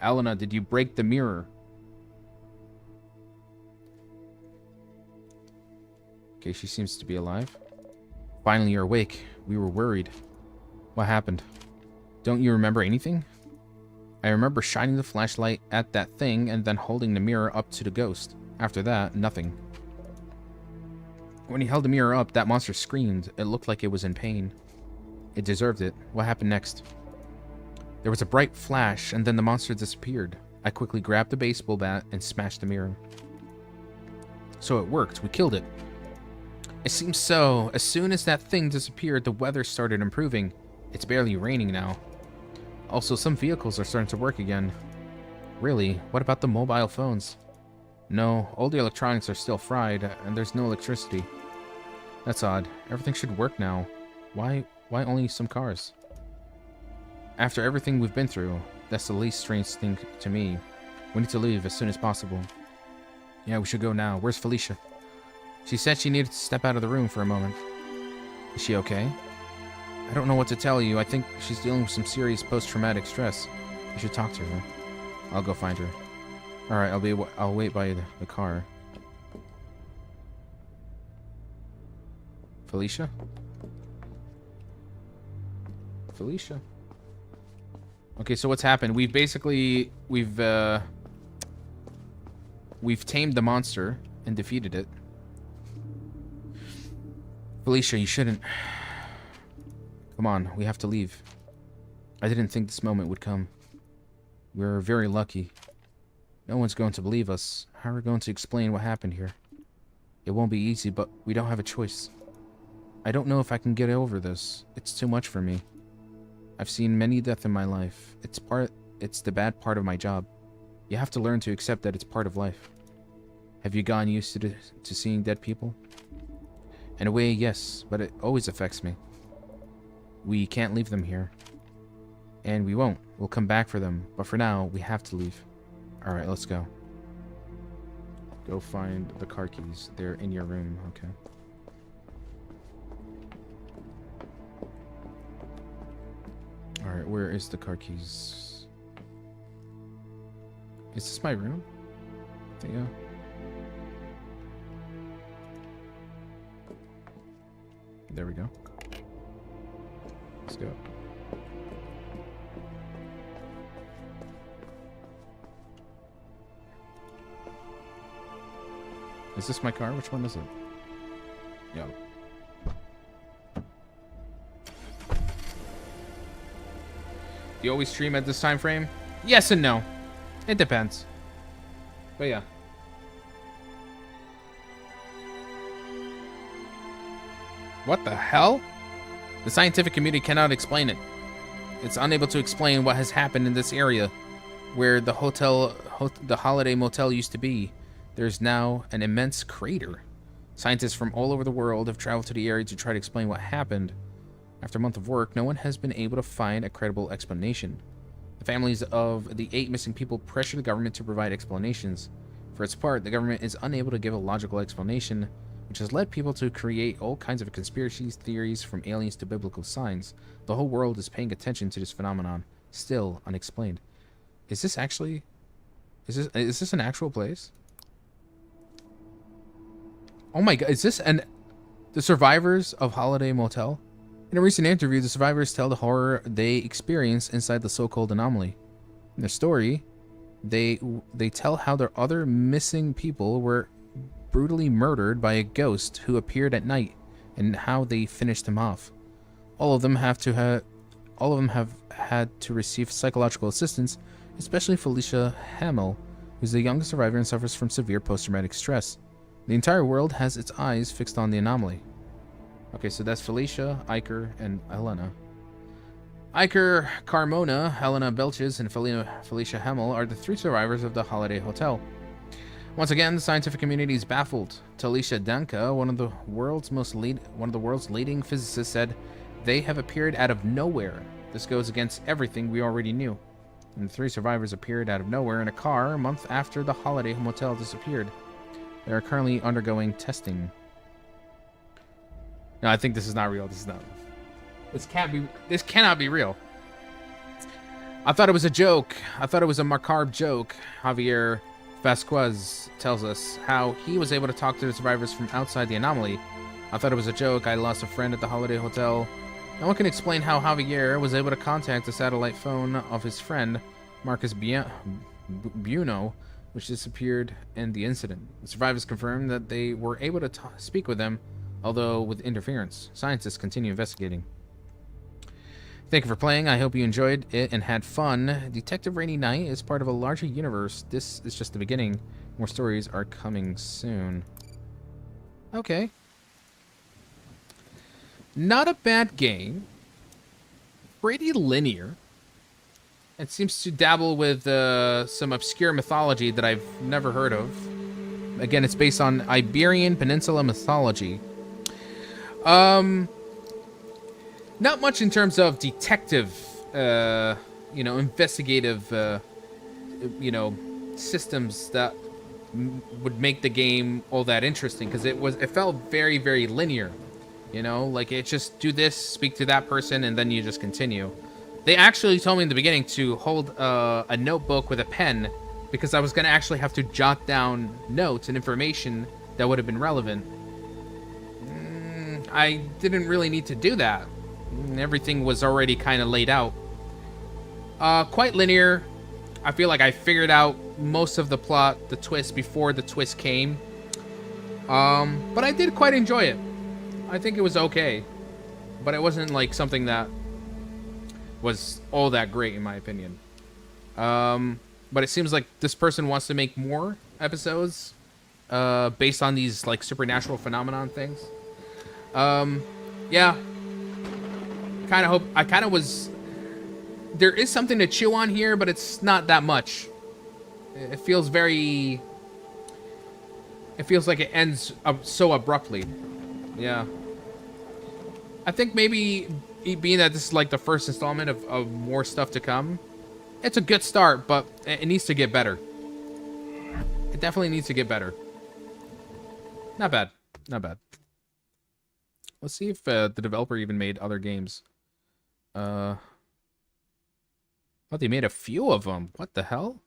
Elena, did you break the mirror? Okay, she seems to be alive. Finally, you're awake. We were worried. What happened? Don't you remember anything? I remember shining the flashlight at that thing and then holding the mirror up to the ghost. After that, nothing. When he held the mirror up, that monster screamed. It looked like it was in pain. It deserved it. What happened next? There was a bright flash, and then the monster disappeared. I quickly grabbed the baseball bat and smashed the mirror. So it worked. We killed it. It seems so. As soon as that thing disappeared, the weather started improving. It's barely raining now. Also, some vehicles are starting to work again. Really? What about the mobile phones? No, all the electronics are still fried, and there's no electricity. That's odd. Everything should work now. Why only some cars? After everything we've been through, that's the least strange thing to me. We need to leave as soon as possible. Yeah, we should go now. Where's Felicia? She said she needed to step out of the room for a moment. Is she okay? I don't know what to tell you. I think she's dealing with some serious post-traumatic stress. You should talk to her. I'll go find her. Alright, I'll wait by the car. Felicia? Felicia? Okay, so what's happened? We've tamed the monster and defeated it. Felicia, you shouldn't. Come on, we have to leave. I didn't think this moment would come. We're very lucky. No one's going to believe us. How are we going to explain what happened here? It won't be easy, but we don't have a choice. I don't know if I can get over this. It's too much for me. I've seen many deaths in my life. It's the bad part of my job. You have to learn to accept that it's part of life. Have you gotten used to seeing dead people? In a way, yes, but it always affects me. We can't leave them here. And we won't. We'll come back for them. But for now, we have to leave. Alright, let's go. Go find the car keys. They're in your room. Okay. Alright, where is the car keys? Is this my room? Yeah. There we go. Let's go. Is this my car? Which one is it? Yeah. Do you always stream at this time frame? Yes and no. It depends. But yeah. What the hell? The scientific community cannot explain it. It's unable to explain what has happened in this area where the Holiday Motel used to be. There's now an immense crater. Scientists from all over the world have traveled to the area to try to explain what happened. After a month of work, no one has been able to find a credible explanation. The families of the 8 missing people pressure the government to provide explanations. For its part, the government is unable to give a logical explanation, which has led people to create all kinds of conspiracy theories from aliens to biblical signs. The whole world is paying attention to this phenomenon, still unexplained. Is this actually... Is this an actual place? Oh my god, is this the survivors of Holiday Motel? In a recent interview, the survivors tell the horror they experienced inside the so-called anomaly. In their story, they tell how their other missing people were brutally murdered by a ghost who appeared at night, and how they finished him off. All of them have had to receive psychological assistance, especially Felicia Hamill, who's the youngest survivor and suffers from severe post-traumatic stress. The entire world has its eyes fixed on the anomaly. Okay, so that's Felicia, Iker, and Helena. Iker Carmona, Helena Belches, and Felicia Hamill are the 3 survivors of the Holiday Hotel. Once again, the scientific community is baffled. Talisha Danka, one of the world's leading physicists, said they have appeared out of nowhere. This goes against everything we already knew. And the 3 survivors appeared out of nowhere in a car a month after the Holiday Motel disappeared. They are currently undergoing testing. No, I think this is not real. This cannot be real. I thought it was a joke. I thought it was a macabre joke. Javier Vasquez tells us how he was able to talk to the survivors from outside the anomaly. I thought it was a joke. I lost a friend at the Holiday Hotel. No one can explain how Javier was able to contact the satellite phone of his friend, Marcus Buno, which disappeared in the incident. The survivors confirmed that they were able to speak with them, although with interference. Scientists continue investigating. Thank you for playing. I hope you enjoyed it and had fun. Detective Rainy Knight is part of a larger universe. This is just the beginning. More stories are coming soon. Okay. Not a bad game. Pretty linear. It seems to dabble with some obscure mythology that I've never heard of. Again, it's based on Iberian Peninsula mythology. Not much in terms of detective, investigative, systems that would make the game all that interesting, because it felt very, very linear. Like it just do this, speak to that person, and then you just continue. They actually told me in the beginning to hold a notebook with a pen, because I was going to actually have to jot down notes and information that would have been relevant. I didn't really need to do that. Everything was already kind of laid out. Quite linear. I feel like I figured out most of the plot, the twist, before the twist came. But I did quite enjoy it. I think it was okay, but it wasn't like something that was all that great in my opinion. But it seems like this person wants to make more episodes based on these like supernatural phenomenon things. Yeah, kind of hope. I kind of was. There is something to chew on here, but it's not that much. It feels very. It feels like it ends so abruptly. Yeah. I think maybe being that this is like the first installment of more stuff to come, it's a good start, but it needs to get better. It definitely needs to get better. Not bad. Not bad. Let's see if the developer even made other games. Oh, they made a few of them. What the hell?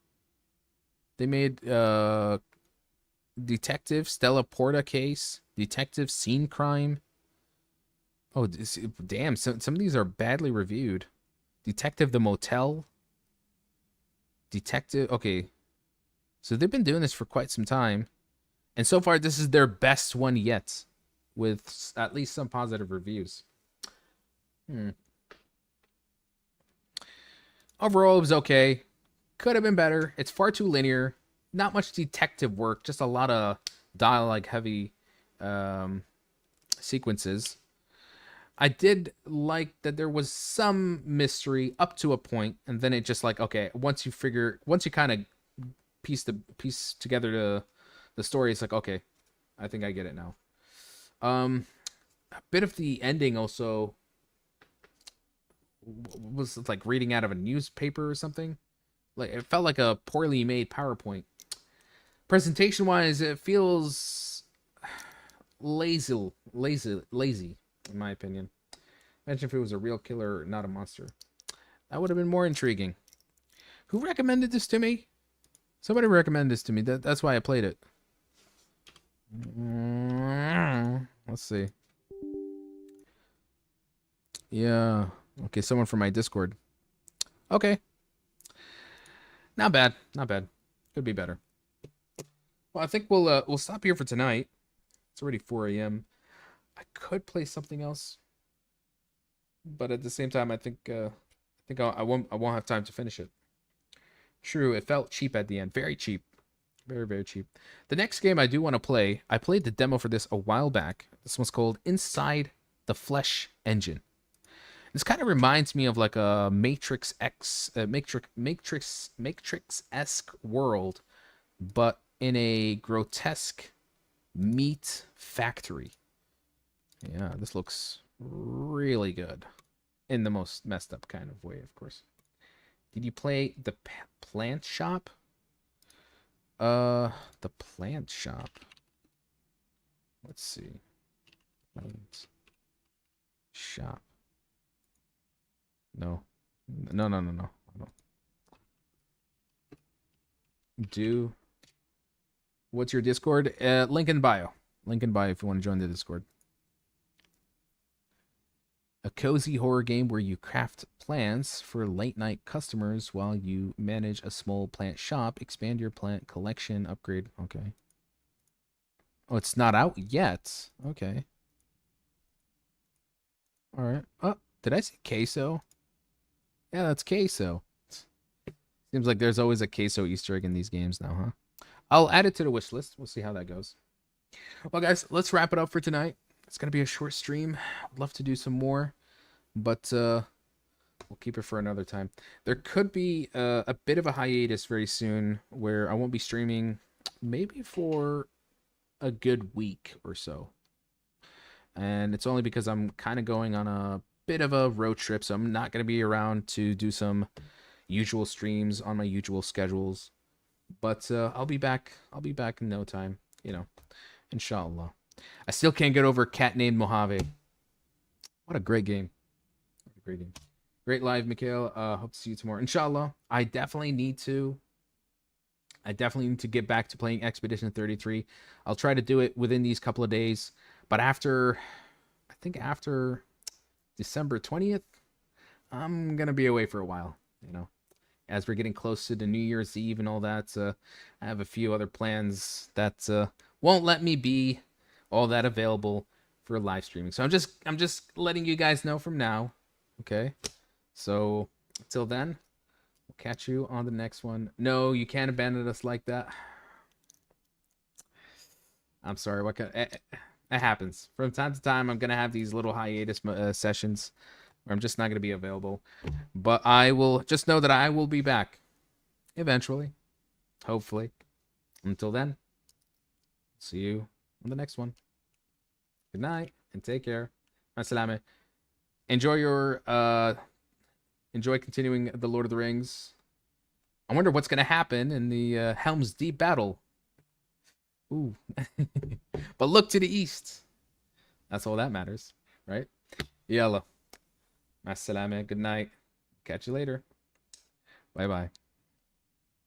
They made Detective Stella Porta case, Detective Scene Crime. Oh, damn! Some of these are badly reviewed. Detective the Motel. Detective. Okay, so they've been doing this for quite some time, and so far this is their best one yet, with at least some positive reviews. Overall, it was okay. Could have been better. It's far too linear. Not much detective work. Just a lot of dialogue-heavy sequences. I did like that there was some mystery up to a point, and then it just like, okay, once you kind of piece together the story, it's like, okay, I think I get it now. A bit of the ending also was like reading out of a newspaper or something. Like it felt like a poorly made PowerPoint. Presentation wise, it feels lazy, in my opinion. Imagine if it was a real killer, not a monster. That would have been more intriguing. Who recommended this to me? Somebody recommended this to me. That's why I played it. Let's see. Yeah. Okay, someone from my Discord. Okay. Not bad. Not bad. Could be better. Well, I think we'll stop here for tonight. It's already 4 a.m. I could play something else, but at the same time, I think I won't have time to finish it. True, it felt cheap at the end. Very cheap. Very, very cheap. The next game I do want to play, I played the demo for this a while back. This one's called Inside the Flesh Engine. This kind of reminds me of like a Matrix-esque world, but in a grotesque meat factory. Yeah, this looks really good. In the most messed up kind of way, of course. Did you play the plant shop? The plant shop. Let's see. Plant shop. No. No. What's your Discord? Link in bio. Link in bio if you want to join the Discord. A cozy horror game where you craft plants for late night customers while you manage a small plant shop, expand your plant collection, upgrade. Okay. Oh, it's not out yet. Okay. All right. Oh, did I say queso? Yeah, that's queso. Seems like there's always a queso Easter egg in these games now, huh? I'll add it to the wish list. We'll see how that goes. Well, guys, let's wrap it up for tonight. It's going to be a short stream. I'd love to do some more, but we'll keep it for another time. There could be a bit of a hiatus very soon where I won't be streaming maybe for a good week or so. And it's only because I'm kind of going on a bit of a road trip, so I'm not going to be around to do some usual streams on my usual schedules. But I'll be back. I'll be back in no time, you know. Inshallah. I still can't get over Cat Named Mojave. What a great game. What a great game. Great live, Mikhail. Hope to see you tomorrow. Inshallah. I definitely need to get back to playing Expedition 33. I'll try to do it within these couple of days. But I think after December 20th, I'm going to be away for a while, you know. As we're getting close to the New Year's Eve and all that, I have a few other plans that won't let me be all that available for live streaming. So I'm just letting you guys know from now. Okay. So until then, we'll catch you on the next one. No, you can't abandon us like that. I'm sorry. What can it happens from time to time? I'm gonna have these little hiatus sessions where I'm just not gonna be available. But I will just know that I will be back eventually, hopefully. Until then, see you on the next one. Good night and take care. Masalame. Enjoy continuing the Lord of the Rings. I wonder what's gonna happen in the Helm's Deep battle. Ooh. But look to the east. That's all that matters, right? Yalla. Masalame. Good night. Catch you later. Bye bye.